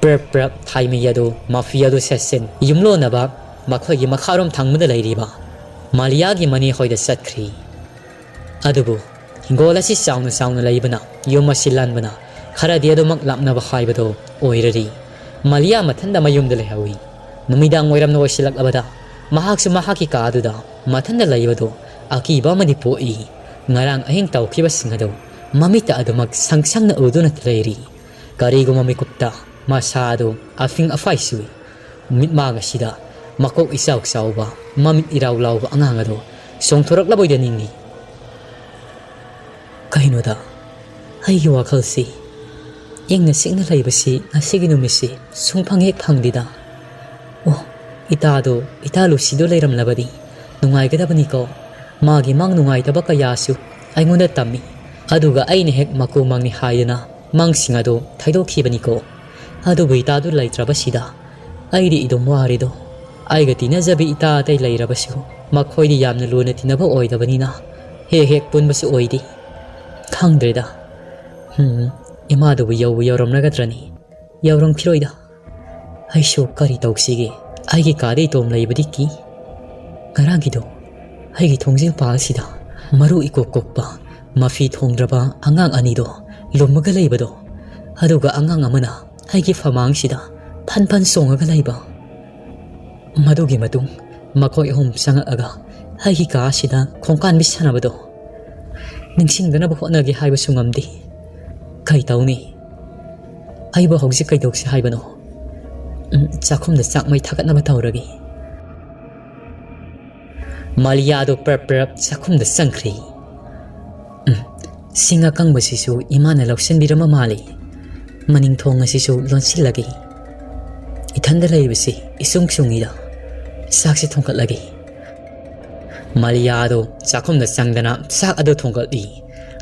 ꯄ꯭ꯔꯞ ꯊꯥꯏꯃꯩ ꯑꯗꯨ ꯃꯐꯤ ꯑꯗꯨ ꯁꯦꯠꯆꯤꯟ ꯌꯨꯝꯂꯣꯟꯅꯕ ꯃꯈꯣꯏꯒꯤ ꯃꯈꯥꯔꯣꯝ ꯊꯪꯕꯗ ꯂꯩꯔꯤꯕ ꯃꯥꯂꯤꯌꯥꯒꯤ ꯃꯅꯦ ꯍꯣꯏꯗ ꯆꯠꯈ꯭ꯔꯤ ꯑꯗꯨꯕꯨ ꯍꯤꯡꯒꯣꯜ ꯑꯁꯤ ꯆꯥꯎꯅ ꯂꯩꯕꯅ ꯌꯨꯝ ꯑꯁꯤ ꯂꯥꯟꯕꯅ ꯈꯔꯗꯤ ꯑꯗꯨꯃꯛ ꯂꯥꯞꯅꯕ ꯍꯥꯏꯕꯗꯣ ꯑꯣꯏꯔꯔꯤ ꯃꯥꯂꯤꯌꯥ ꯃꯊꯟꯗ ꯃꯌꯨꯝꯗ ꯂꯩꯍꯧꯏ ꯅꯨꯃꯤꯗꯥꯡ ꯋꯥꯏꯔꯝꯅ ꯑꯣꯏꯁꯤꯜꯂꯛꯂꯕꯗ ꯃꯍꯥꯛꯁꯨ ꯃꯍꯥꯛꯀꯤ ꯀꯥꯗꯨꯗ ꯃꯊꯟꯗ ꯂꯩꯕꯗꯣ ꯑꯀꯤꯕ ꯑꯃꯗꯤ ꯄꯣꯛꯏ ꯉꯔꯥꯡ ꯑꯍꯤꯡ ꯇꯧꯈꯤꯕꯁꯤꯡ ꯑꯗꯨ ꯃꯃꯤꯠꯇ ꯑꯗꯨꯃꯛ ꯁꯪꯁꯪꯅ ꯎꯗꯨꯅ ꯂꯩꯔꯤ ꯀꯔꯤꯒꯨꯝꯕ ꯃꯤꯀꯨꯞꯇ ꯃꯁꯥ ꯑꯗꯨ ꯑꯐꯤꯡ ꯑꯐꯥꯏ ꯁꯨꯏ ꯃꯤꯠꯃꯥꯡ ꯑꯁꯤꯗ ꯃꯀꯣꯛ ꯏꯆꯥꯎ ꯆꯥꯎꯕ ꯃꯃꯤꯠ ꯏꯔꯥꯎ ꯂꯥꯎꯕ ꯑꯉꯥꯡ ꯑꯗꯨ ꯆꯣꯡꯊꯣꯔꯛꯂꯕꯣꯏꯗ ꯅꯤꯡꯏ ꯀꯩꯅꯣ ꯀꯔꯤꯒꯤꯅꯣꯗ ꯑꯩꯒꯤ ꯋꯥꯈꯜꯁꯤ ꯏꯪꯅ ꯆꯤꯛꯅ ꯂꯩꯕꯁꯤ ꯉꯁꯤꯒꯤ ꯅꯨꯃꯤꯠꯁꯤ ꯁꯨꯡꯐꯪ ꯍꯦꯛ ꯐꯪꯗꯦꯗ ꯑꯣ ꯏꯇꯥꯗꯣ ꯏꯇꯥ ꯂꯨꯁꯤꯗꯣ ꯂꯩꯔꯝꯂꯕꯗꯤ ꯅꯨꯡꯉꯥꯏꯒꯗꯕꯅꯤꯀꯣ ꯃꯥꯒꯤ ꯃꯪ ꯅꯨꯡꯉꯥꯏꯇꯕ ꯀꯌꯥꯁꯨ ꯑꯩꯉꯣꯟꯗ ꯇꯝꯃꯤ ꯑꯗꯨꯒ ꯑꯩꯅ ꯍꯦꯛ ꯃꯀꯨ ꯃꯪꯅꯤ ꯍꯥꯏꯗꯅ ꯃꯪꯁꯤꯡ ꯑꯗꯨ ꯊꯩꯗꯣꯛꯈꯤꯕꯅꯤꯀꯣ ꯑꯗꯨꯕꯨ ꯏꯇꯥꯗꯨ ꯂꯩꯇ꯭ꯔꯕꯁꯤꯗ ꯑꯩꯗꯤ ꯏꯗꯨꯝ ꯋꯥꯔꯤꯗꯣ ꯑꯩꯒ ꯇꯤꯟꯅꯖꯕꯤ ꯏꯇꯥ ꯑꯇꯩ ꯂꯩꯔꯕꯁꯨ ꯃꯈꯣꯏꯗꯤ ꯌꯥꯝꯅ ꯂꯨꯅ ꯇꯤꯟꯅꯕ ꯑꯣꯏꯗꯕꯅꯤ나 ꯍꯦꯛ ꯍꯦꯛ ꯄꯨꯟꯕꯁꯨ ꯑꯣꯏꯗꯦ ꯈꯪꯗ꯭ꯔꯦꯗ 이마도부 여우 여름나가더니 여름피로이다 아이쇼 까리 덕시게 아이기 까리 돔 레이브디끼 가라기도 아이기 동생 바시다 마루 이고 꼭바 마피 통드라바 앙앙 아니도 롬마가 레이버도 하두가 앙앙 아마나 아이기 파망시다 판판 송아가 레이버 마도기 마둥 마코이 홈 상아가 아이기 가시다 콩간 미사나버도 닝싱드나버 호나기 하이버 숭암디 ꯀꯩꯇꯧꯅꯤ ꯑꯩꯕꯨ ꯍꯧꯖꯤꯛ ꯀꯩꯗꯧꯁꯤ ꯍꯥꯏꯕꯅꯣ ꯆꯥꯛꯈꯨꯝꯗ ꯆꯥꯛ ꯃꯩ ꯊꯥꯒꯠꯅꯕ ꯇꯧꯔꯒꯦ ꯃꯥꯂꯤꯌꯥꯗꯣ ꯄꯔꯞ ꯄꯔꯞ ꯆꯥꯛꯈꯨꯝꯗ ꯆꯪꯈ꯭ꯔꯦ ꯁꯤꯡ ꯑꯀꯪꯕꯁꯤꯁꯨ ꯏꯃꯥꯅ ꯂꯧꯁꯤꯟꯕꯤꯔꯝꯕ ꯃꯥꯜꯂꯤ ꯃꯅꯤꯡ ꯊꯣꯡ ꯑꯁꯤꯁꯨ ꯂꯣꯟꯁꯤꯜꯂꯒꯦ ꯏꯊꯟꯗ ꯂꯩꯕꯁꯤ ꯏꯁꯨꯡ ꯁꯨꯡꯉꯤꯗ ꯆꯥꯛꯁꯤ ꯊꯣꯡꯒꯠꯂꯒꯦ ꯃꯥꯂꯤꯌꯥꯗꯣ ꯆꯥꯛꯈꯨꯝꯗ ꯆꯪꯗꯅ ꯆꯥꯛ ꯑꯗꯨ ꯊꯣꯡꯒꯠꯂꯤ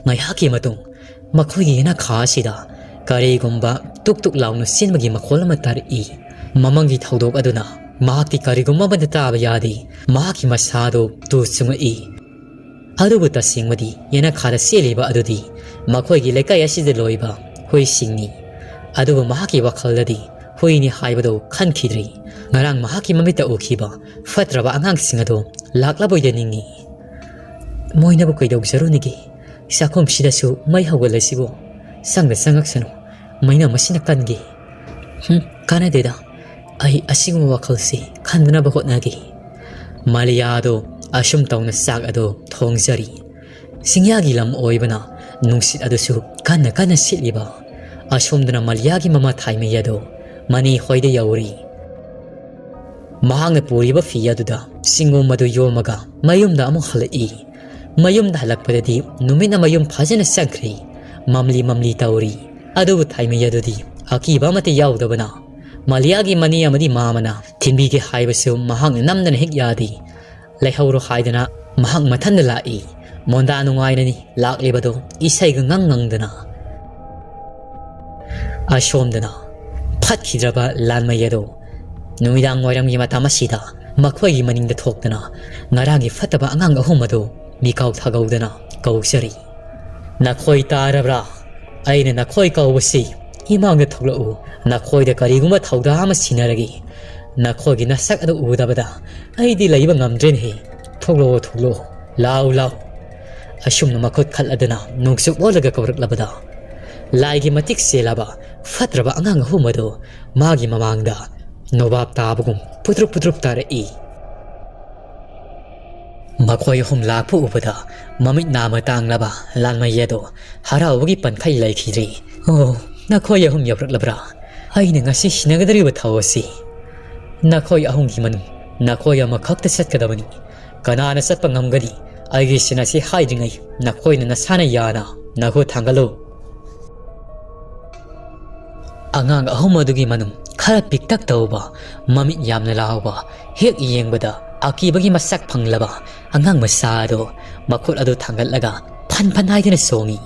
ꯉꯥꯏꯍꯥꯛꯀꯤ ꯃꯇꯨꯡ ꯃꯈꯣꯏꯒꯤ ꯌꯦꯅꯈꯥꯁꯤꯗ ꯀꯔꯤꯒꯨꯝꯕ ꯇꯨꯛ ꯇꯨꯛ ꯂꯥꯎꯅ ꯆꯦꯟꯕꯒꯤ ꯃꯈꯣꯜ ꯑꯃ ꯇꯥꯔꯛꯏ ꯃꯃꯥꯡꯒꯤ ꯊꯧꯗꯣꯛ ꯑꯗꯨꯅ ꯃꯍꯥꯛꯇꯤ ꯀꯔꯤꯒꯨꯝꯕ ꯑꯃꯗ ꯇꯥꯕ ꯌꯥꯗꯦ ꯃꯍꯥꯛꯀꯤ ꯃꯁꯥꯗꯣ ꯇꯨ ꯆꯨꯡꯉꯛꯏ ꯑꯗꯨꯕꯨ ꯇꯁꯦꯡꯕꯗꯤ ꯌꯦꯅꯈꯥꯗ ꯆꯦꯜꯂꯤꯕ ꯑꯗꯨꯗꯤ ꯃꯈꯣꯏꯒꯤ ꯂꯩꯀꯥꯏ ꯑꯁꯤꯗ ꯂꯣꯏꯕ ꯍꯨꯏꯁꯤꯡꯅꯤ ꯑꯗꯨꯕꯨ ꯃꯍꯥꯛꯀꯤ ꯋꯥꯈꯜꯗꯗꯤ ꯍꯨꯏꯅꯤ ꯍꯥꯏꯕꯗꯨ ꯈꯟꯈꯤꯗ꯭ꯔꯤ ꯉꯔꯥꯡ ꯃꯍꯥꯛꯀꯤ ꯃꯃꯤꯠꯇ ꯎꯈꯤꯕ ꯐꯠꯇ꯭ꯔꯕ ꯑꯉꯥꯡꯁꯤꯡ ꯑꯗꯨ ꯂꯥꯛꯂꯕꯣꯏꯗ ꯅꯤꯡꯉꯤ ꯃꯣꯏꯅꯕꯨ ꯀꯩꯗꯧꯖꯔꯨꯅꯤꯒꯦ ꯆꯥꯛꯈꯨꯝꯁꯤꯗꯁꯨ ꯃꯩ ꯍꯧꯒꯠꯂꯁꯤꯕꯨ ꯆꯪꯗ ꯆꯪꯉꯛꯁꯅꯨ ꯃꯩꯅ ꯃꯁꯤꯅ ꯀꯟꯒꯦ ꯀꯥꯟꯅꯗꯦꯗ ꯑꯩ ꯑꯁꯤꯒꯨꯝꯕ ꯋꯥꯈꯜꯁꯤ ꯈꯟꯗꯅꯕ ꯍꯣꯠꯅꯒꯦ ꯃꯥꯂꯤꯌꯥꯗꯣ ꯑꯁꯨꯝ ꯇꯧꯅ ꯆꯥꯛ ꯑꯗꯨ ꯊꯣꯡꯖꯔꯤ ꯆꯤꯡꯌꯥꯒꯤ ꯂꯝ ꯑꯣꯏꯕꯅ ꯅꯨꯡꯁꯤꯠ ꯑꯗꯨꯁꯨ ꯀꯟꯅ ꯀꯟꯅ ꯁꯤꯠꯂꯤꯕ ꯑꯁꯣꯝꯗꯅ ꯃꯥꯂꯤꯌꯥꯒꯤ ꯃꯃꯥ ꯊꯥꯏꯃꯩ ꯑꯗꯨ ꯃꯅꯤ ꯍꯣꯏꯗ ꯌꯧꯔꯤ ꯃꯍꯥꯛꯅ ꯄꯨꯔꯤꯕ ꯐꯤ ꯑꯗꯨꯗ ꯆꯤꯡꯒꯣꯝ ꯑꯗꯨ ꯌꯣꯝꯃꯒ ꯃꯌꯨꯝꯗ ꯑꯃꯨꯛ ꯍꯜꯂꯛꯏ ꯃꯌꯨꯝꯗ ꯍꯜꯂꯛꯄꯗꯗꯤ ꯅꯨꯃꯤꯠꯅ ꯃꯌꯨꯝ ꯐꯖꯅ ꯆꯪꯈ꯭ꯔꯦ ꯃꯝꯂꯤ ꯃꯝꯂꯤ ꯇꯧꯔꯤ ꯑꯗꯨꯕꯨ ꯊꯥꯏꯃꯩ ꯑꯗꯨꯗꯤ ꯑꯀꯤꯕ ꯑꯃꯠꯇ ꯌꯥꯎꯗꯕꯅ ꯃꯥꯂꯤꯌꯥꯒꯤ ꯃꯅꯤ ꯑꯃꯗꯤ ꯃꯥꯃꯅ ꯊꯤꯟꯕꯤꯒꯦ ꯍꯥꯏꯕꯁꯨ ꯃꯍꯥꯛꯅ ꯅꯝꯗꯅ ꯍꯦꯛ ꯌꯥꯗꯦ ꯂꯩꯍꯧꯔꯣ ꯍꯥꯏꯗꯅ ꯃꯍꯥꯛ ꯃꯊꯟꯗ ꯂꯥꯛꯏ ꯃꯣꯟꯗꯥ ꯅꯨꯡꯉꯥꯏꯅꯅꯤ ꯂꯥꯛꯂꯤꯕꯗꯣ ꯏꯁꯩꯒ ꯉꯪꯗꯅ ꯑꯁꯣꯝꯗꯅ ꯐꯠꯈꯤꯗ꯭ꯔꯕ ꯂꯥꯟꯃꯩ ꯑꯗꯣ ꯅꯨꯃꯤꯗꯥꯡ ꯋꯥꯏꯔꯝꯒꯤ ꯃꯇꯝ ꯑꯁꯤꯗ ꯃꯈꯣꯏꯒꯤ ꯃꯅꯤꯡꯗ ꯊꯣꯛꯇꯅ ꯉꯔꯥꯡꯒꯤ ꯐꯠꯇꯕ ꯑꯉꯥꯡ ꯑꯍꯨꯝ ꯑꯗꯨ ꯃꯤꯀꯥꯎ ꯊꯥꯒꯧꯗꯅ ꯀꯧꯖꯔꯤ ꯅꯈꯣꯏ ꯇꯥꯔꯕ꯭ꯔꯥ ꯑꯩꯅ ꯅꯈꯣꯏ ꯀꯧꯕꯁꯤ ꯏꯃꯥꯡꯗ ꯊꯣꯛꯂꯛꯎ ꯅꯈꯣꯏꯗ ꯀꯔꯤꯒꯨꯝꯕ ꯊꯧꯗꯥꯡ ꯑꯃ ꯁꯤꯟꯅꯔꯒꯦ ꯅꯈꯣꯏꯒꯤ ꯅꯁꯛ ꯑꯗꯨ ꯎꯗꯕꯗ ꯑꯩꯗꯤ ꯂꯩꯕ ꯉꯝꯗ꯭ꯔꯦꯅꯦꯍꯦ ꯊꯣꯛꯂꯛꯑꯣ ꯊꯣꯛꯂꯛꯑꯣ ꯂꯥꯎ ꯂꯥꯎ ꯑꯁꯨꯝꯅ ꯃꯈꯨꯠ ꯈꯠꯂꯗꯅ ꯅꯨꯡꯁꯨꯛ ꯑꯣꯜꯂꯒ ꯀꯧꯔꯛꯂꯕꯗ ꯂꯥꯏꯒꯤ ꯃꯇꯤꯛ ꯆꯦꯜꯂꯕ ꯐꯠꯇ꯭ꯔꯕ ꯑꯉꯥꯡ ꯑꯍꯨꯝ ꯑꯗꯨ ꯃꯥꯒꯤ ꯃꯃꯥꯡꯗ ꯅꯣꯕꯥꯞ ꯇꯥꯕꯒꯨꯝ ꯄꯨꯇ꯭ꯔꯨꯞ ꯄꯨꯇ꯭ꯔꯨꯞ ꯇꯥꯔꯛꯏ ꯃꯈꯣꯏ ꯑꯍꯨꯝ ꯂꯥꯛꯄ ꯎꯕꯗ ꯃꯃꯤꯠ ꯅꯥꯝꯃ ꯇꯥꯡꯂꯕ ꯂꯥꯟꯃꯩ ꯑꯗꯣ ꯍꯔꯥꯎꯕꯒꯤ ꯄꯟꯈꯩ ꯂꯩꯈꯤꯗ꯭ꯔꯤ ꯑꯣ ꯅꯈꯣꯏ ꯑꯍꯨꯝ ꯌꯧꯔꯛꯂꯕ꯭ꯔꯥ ꯑꯩꯅ ꯉꯁꯤ ꯁꯤꯟꯅꯒꯗꯧꯔꯤꯕ ꯊꯧ ꯑꯁꯤ ꯅꯈꯣꯏ ꯑꯍꯨꯝꯒꯤ ꯃꯅꯨꯡ ꯅꯈꯣꯏ ꯑꯃꯈꯛꯇ ꯆꯠꯀꯗꯕꯅꯤ ꯀꯅꯥꯅ ꯆꯠꯄ ꯉꯝꯒꯅꯤ ꯑꯩꯒꯤ ꯁꯤꯟ ꯑꯁꯤ ꯍꯥꯏꯗ꯭ꯔꯤꯉꯩ ꯅꯈꯣꯏꯅ ꯅꯁꯥꯅ ꯌꯥꯅ ꯅꯈꯨꯠ ꯊꯥꯡꯒꯠꯂꯨ ꯑꯉꯥꯡ ꯑꯍꯨꯝ ꯑꯗꯨꯒꯤ ꯃꯅꯨꯡ ꯈꯔ ꯄꯤꯛꯇꯛ ꯇꯧꯕ ꯃꯃꯤꯠ ꯌꯥꯝꯅ ꯂꯥꯎꯕ ꯍꯦꯛ ꯌꯦꯡꯕꯗ ꯑꯀꯤꯕꯒꯤ ꯃꯁꯛ ꯐꯪꯂꯕ ꯑꯉꯥꯡ ꯃꯆꯥ ꯑꯗꯣ ꯃꯈꯨꯠ ꯑꯗꯨ ꯊꯥꯡꯒꯠꯂꯒ ꯐꯟ ꯐꯟ ꯍꯥꯏꯗꯨꯅ ꯆꯣꯡꯉꯤ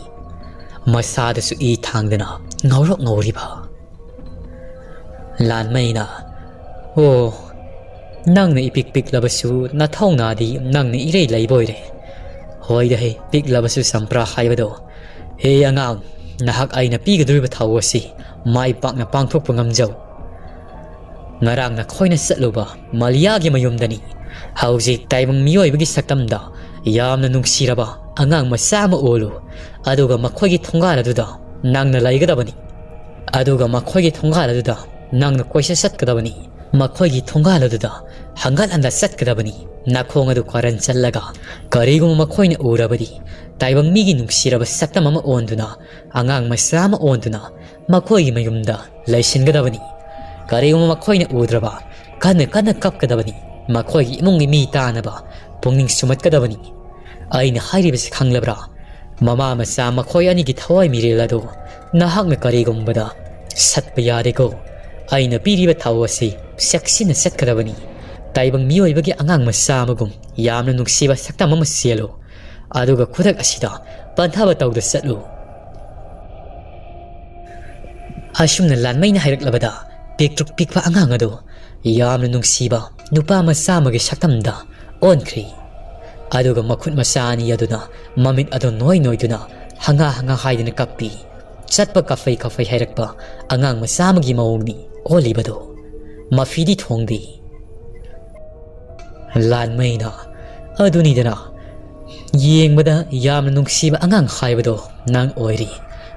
ꯃꯁꯥꯗꯁꯨ ꯏ ꯊꯥꯡꯗꯅ ꯉꯧꯔꯣꯛ ꯉꯧꯔꯤꯕ ꯂꯥꯟꯃꯩꯅ ꯑꯣ ꯅꯪꯅ ꯏꯄꯤꯛ ꯄꯤꯛꯂꯕꯁꯨ ꯅꯊꯧꯅꯥꯗꯤ ꯅꯪꯅ ꯏꯔꯩ ꯂꯩꯕꯣꯏꯔꯦ ꯍꯣꯏꯗ ꯍꯦ ꯄꯤꯛꯂꯕꯁꯨ ꯆꯝꯄ꯭ꯔꯥ ꯍꯥꯏꯕꯗꯣ ꯍꯦ ꯑꯉꯥꯡ ꯅꯍꯥꯛ ꯑꯩꯅ ꯄꯤꯒꯗꯧꯔꯤꯕ ꯊꯧ ꯑꯁꯤ ꯃꯥꯏ ꯄꯥꯛꯅ ꯄꯥꯡꯊꯣꯛꯄ ꯉꯝꯖꯧ ꯉꯔꯥꯡ ꯅꯈꯣꯏꯅ ꯆꯠꯂꯨꯕ ꯃꯥꯂꯤꯌꯥꯒꯤ ꯃꯌꯨꯝꯗꯅꯤ ꯍꯧꯖꯤꯛ ꯇꯥꯏꯕꯪ ꯃꯤꯑꯣꯏꯕꯒꯤ ꯁꯛꯇꯝꯗ ꯌꯥꯝꯅ ꯅꯨꯡꯁꯤꯔꯕ ꯑꯉꯥꯡ ꯃꯆꯥ ꯑꯃ ꯑꯣꯜꯂꯨ ꯑꯗꯨꯒ ꯃꯈꯣꯏꯒꯤ ꯊꯣꯡꯒꯥꯜ ꯑꯗꯨꯗ ꯅꯪꯅ ꯂꯩꯒꯗꯕꯅꯤ ꯑꯗꯨꯒ ꯃꯈꯣꯏꯒꯤ ꯊꯣꯡꯒꯥꯜ ꯑꯗꯨꯗ ꯅꯪꯅ ꯀꯣꯏꯆꯠ ꯆꯠꯀꯗꯕꯅꯤ ꯃꯈꯣꯏꯒꯤ ꯊꯣꯡꯒꯥꯜ ꯑꯗꯨꯗ ꯍꯪꯒꯠ ꯍꯟꯗ ꯆꯠꯀꯗꯕꯅꯤ ꯅꯈꯣꯡ ꯑꯗꯨ ꯀꯔꯟ ꯆꯜꯂꯒ ꯀꯔꯤꯒꯨꯝꯕ ꯃꯈꯣꯏꯅ ꯎꯔꯕꯗꯤ ꯇꯥꯏꯕꯪ ꯃꯤꯒꯤ ꯅꯨꯡꯁꯤꯔꯕ ꯁꯛꯇꯝ ꯑꯃ ꯑꯣꯟꯗꯨꯅ ꯑꯉꯥꯡ ꯃꯆꯥ ꯑꯃ ꯑꯣꯟꯗꯨꯅ ꯃꯈꯣꯏꯒꯤ ꯃꯌꯨꯝꯗ ꯂꯩꯁꯤꯟꯒꯗꯕꯅꯤ ꯀꯔꯤꯒꯨꯝꯕ ꯃꯈꯣꯏꯅ ꯎꯗ꯭ꯔꯕ ꯀꯟꯅ ꯀꯟꯅ ꯀꯞꯀꯗꯕꯅꯤ ꯃꯈꯣꯏꯒꯤ ꯏꯃꯨꯡꯒꯤ ꯃꯤ ꯇꯥꯅꯕ ꯄꯨꯛꯅꯤꯡ ꯁꯨꯝꯍꯠꯀꯗꯕꯅꯤ ꯑꯩꯅ ꯍꯥꯏꯔꯤꯕꯁꯤ ꯈꯪꯂꯕ꯭ꯔꯥ Mama masa makhoi ani gi thawai mirel ado nahakna karigumbada satpa yadego aina piriba thaw asi saksina satkadabani taibang miyoibagi angang masa amagum yamna nungsiba saktam ama selo aduga khudak asida panthaba tawda satlu Asumna lanmaina hairak piktruk pikpa angang ado yamna nungsiba nupa masa amagi saktamda onkhri aduga makhut masa ani aduna mamit ado noiduna hanga haidina kappi chatpa kafai hairakpa angang masa amagi maungni olibado mafidi thongdi lanmaina adunidana yengbada yamna nungsiba angang haibado nang oiri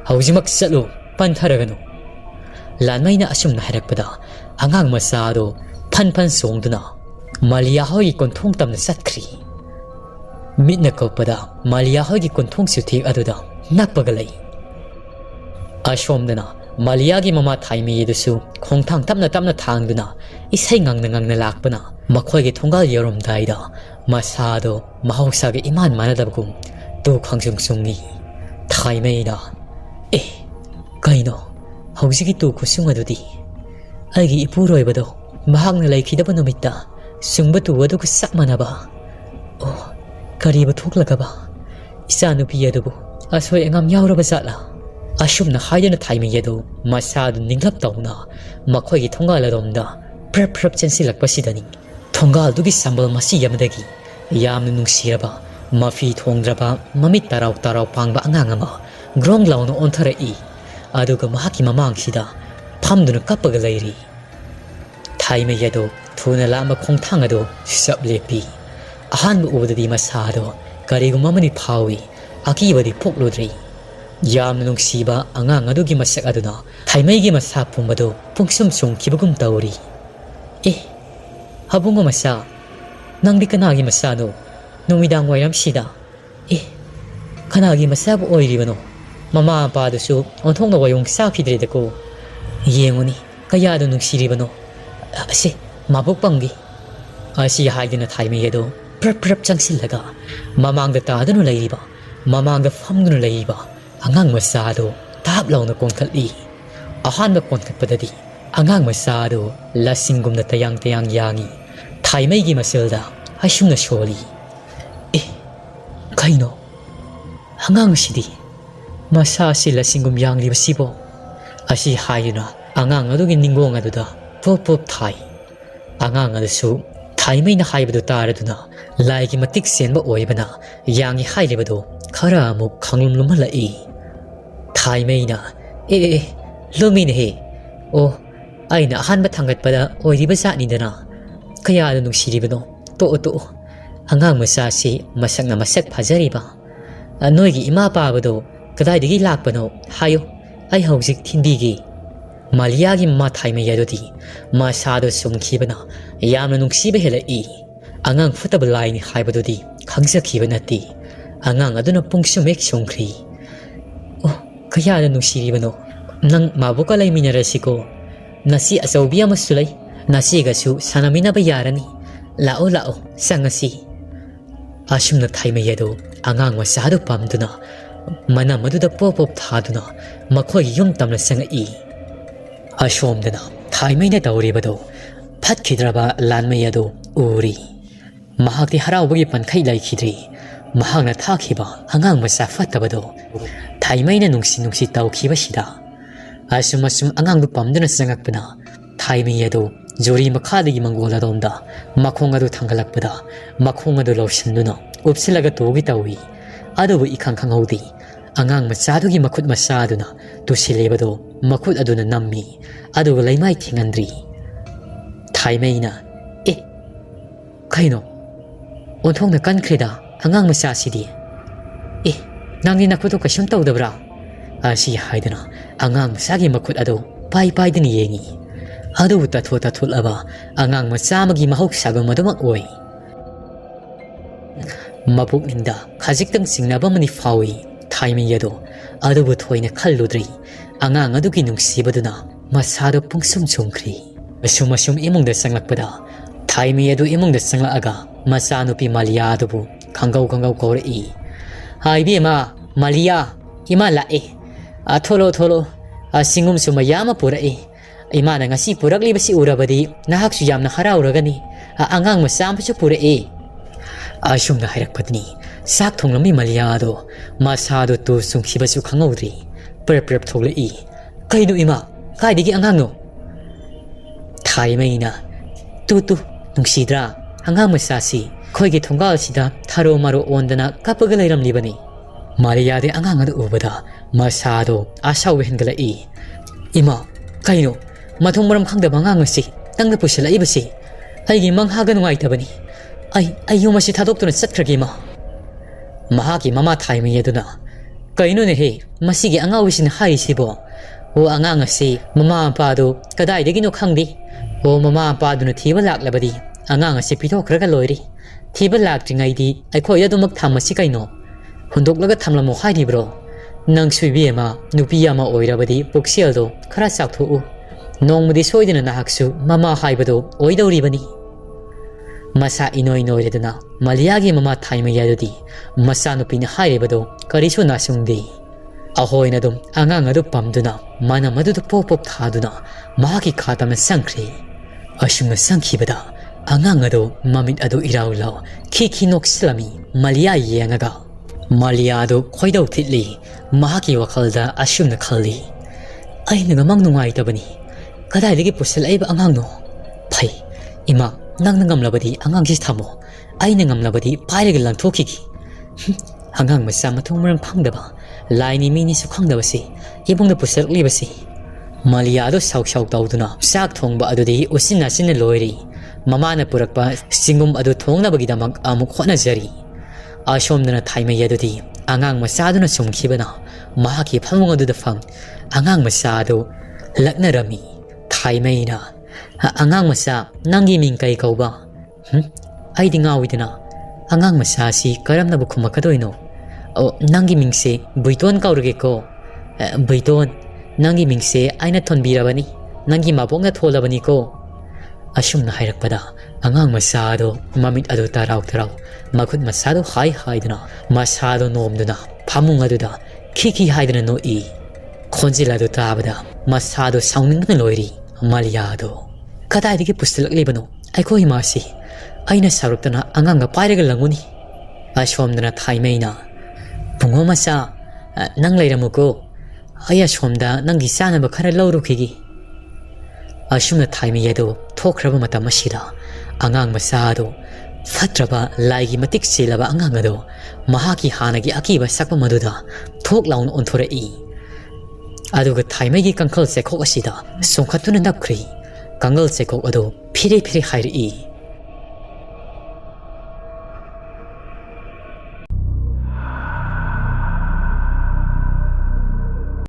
haujimak satlu pantharaganu lanmaina asumna hairakpada angang masa ado phan songduna malia hoi konthong tamna satkri mitna kopada malia hoi konthong suthi aduda nakpagalai ashomdana malia gi mama thaimi yedusu khongthang tamna thangduna isai ngangna lakpana makhoi gi thongal yorom daida masado mahausa gi iman manadabgum tu khangsung sungni thaimeida kaino hausigi tu kusung adudi aigi ipuroibado mahakna laikhidaba numitta sungba tu adu ku sakmanaba kariba thoklagaba isa nupi adubu asoi engam yauraba zatla asumna haidana thaimi yedu masadu ninglap tawna makhoi gi thongal adomda prep chensilakpa sidani thongal dugi sambal masi yamadagi yamna nungsiraba mafi thongdraba mamit tarau pangba angangama grong launa onthara aduga mahaki mamangsida phamduna kappaga lairi thaime yedu thuna lama khongthang ado sablepi ahanba ubadadi masado kariguma mani phawi akibadi poklodri yamna nungsiba angang adugi masak aduna thaimegi masa pumbado pungsum sungkibagum tawri habungo masa nangdi kanagi masano numidang wairam sida kanagi masabu oiribano mama padasu onthongna wayong sakidredako yengoni kayado nungsiribano ase mabuk panggi asi haidina thaime yedo prap changsillaga mamangda tadunu lairiba mamangda famdunu lairiba angang masado tap launa konkhatli ahanba konkhatpadadi angang masado lasingumna tayang yangi thaimegi masilda asumna sholi kaino angang sidi masa sila singum yang liba sibo asi haidina angang adugi ningong aduda pop thai angang adusu thaimena haibadu taraduna laigi matik senba oibana yangi hailebadu khara amuk khanglum lumhalai thaimena lumine he aina ahanba thangatpada oiriba satnidana kaya nungsiribano to angang masa si masakna masak phajariba noigi ima pabado kadaidagi lakpano hayo ai haujik thinbigi Maliagi ma thaime yadodi masado sumkhibana yamna nungsiba helai angang futabal line haibadodi khangjakhiba nati angang aduna pungsumek songkhri kayana nungsiribano nang mabuka laiminarasiko nasi asaubi amasulai nasi gasu sanaminaba yarani lao sangasi asumna thaime yado angang masado pamduna mana maduda pop thaduna makhoi yum tamna sangai ashomdana thaimena tawribado phatkidraba lanmayado uri mahakti haraubagi pankhai laikhidri mahakna thakhiba angang masa fatabado thaimena nungsi tawkhiba sida asum angang du pamduna sangakpana thaimeyado jori makhadagi mangola domda makhong adu thangalakpada makhong adu loshanduna upsilaga togi tawi adubu ikhang khanghaudi angang machadugi makhut masaduna tusilebado makhut aduna nammi aduga laimai thingandri thaimeina kaino onthongna kankreda angang macha sidi nangni nakhuto kashum tawdabra asi haidana angang masagi makhut adu pai dini yengi adu tathot aba angang machamagi mahok sagam madumak oi mapuk ningda khajiktang singnaba mani fawi thaime yado adubu thoina khalludri angang adugi nungsibaduna masado pungsum chungkhri asum imungda sanglakpada thaime yado imungda sanglaaga masanupi malia adubu khangau kore haibi ma มาริยาอิมาละโทโลโทโลสิงุมสุมายามาปุระอิมานังสิปุรักลีบสิอุระบดีนะฮักสุยามนะฮาราวระกันนี่อ่างมาสามพชปุระอาชุมนะให้รักพัดนี้สักทงลมีมาริยาโดมาซาโดตูสุงขีบสุขังเอาดีเปรบทงเลยใครดูอิมาใครดีกี่อ่างโนไทยไม่นะตูนุงสีดราอ่างมาซาซีคอยกิทงก้าสิดาทารมารุวันดนะกับกะเลยรำลีบันีมาริยาเดอ่างดูอุบดามาซาโดอาชาวเห็นกันเลยอิมาใครโนมาทงมรำขังเดบังอ่างสิตั้งแต่ปุชละบสิไอ้กิมังฮากันไว้ทับนีไอ้ยูมาสิทาดกตัวนั้นสัตว์ครกิมาฮากิมามาไทยไม่ยดูนะใครโนเนี่ยเฮมาสิกิอ่างวิสินหายสิบ่โออ่างสิมาปาดูก็ได้เด็กินขังดีโอมาปาดูนะทีบัลลักละบดีอ่างสิพิโตครกันลอยดีที่บัลลักจึงไงดีไอ้คอยยาดูมักทำมาสิใครโนหุ่นดกแล้วก็ทำละโมหายดีบรอนางสุยบีมานุปียามาโอยระบดีปุกเสียลโดคราสักทูน้องมาดิสวยดินะฮักสุมาหายบดูโอยดาวรีบันีมาซาอินอยเลยดูนะมาเลียกิมาไทยไม่ยาดูดีมาซานุปีนหายบดูคาริชุนาสุงดีอาหอยนะดูอ่างดูปั๊มดูนะมานามาดูปบท่าดูนะมากิขาตามสังเครีอาชุมสังขีบดาอ่างดูมามิดอดูอิราวลาวคินกสลามีมาเลียเยงกามาเลียดูคอยดาวทิดลีมากิวะคัลดาอาชุมนักคัลลีไอ้หนึ่งมังนุ่งไอตาบันีก็ได้เด็กผู้เสลายบอ่างโนไปอิมานังงำลาบดีอ่างกิสทำโมไอ้หนึ่งงำลาบดีไปเรื่องลันทุกิอ่างมาสามทุ่งเมืองพังเดบะลายนี้มีนิสุขังเดบสิอีบุงเดผู้เสลลีบสิมาเลียดูสาวดาวดูนะสักทุ่งบะอดูดีอุสินนาสินลอยรีมามาเนปุรักบะสิงุมอดูทุ่งนับกิดามักอามุขวัญจารีอาชมเนไทยไม่ยาดูดีอ่างมาซาดูนะสมขีบนะมาฮักิพังงดูดฟังอ่างมาซาดูลักนรามีไทยไม่นะอ่างมาซานังกิมิงไกเขาบ้าไอ้ดิ่งเอาวิดนะอ่างมาซาสิการัมนับคุมากระโดยโนนังกิมิงเซบุยตวนเขาหรือเกโกบุยตวนนังกิมิงเซไอ้นัททนบีราบันีนังกิมาบงนัทโทลาบันีโกอาชุมนะให้รักปะดาอ่างมาซาดูมามิดอดูตาเรามาคุดมาซาดูหายดูนะมาซาดูโนมดูนะพามุงอดูดาคิหายดูนะโนคนจิลาดูตาบดามาซาดูสาวนึงกันลอยรีมาเลียดูก็ได้ที่พุสลักลีบันโนไอ้คอยมาสิไอ้น่ะสารุตนะอ่างไปเรื่องลังกุนีอาชมนะไทยไม่นะปุ่งมาซานั่งเลยรามุโกไอ้ชมดานั่งกิสานะบักคาร์ลลูรุกิกิอาชมนะไทยไม่ยาดูทุกครั้งมาตามมาชิดาอ่างมาซาดูฟัตระบะไล่กิมาติกเซลบะอ่างดูมาฮักิฮานากิอากิบะสักมาดูดาทุกเหล่านั้นอันทุเรอีอาดูก็ไทยไม่กี่กังเคิลเซโคกสิดาสงขตุนันดับครีกังเคิลเซโคกอาดูพิริหายรี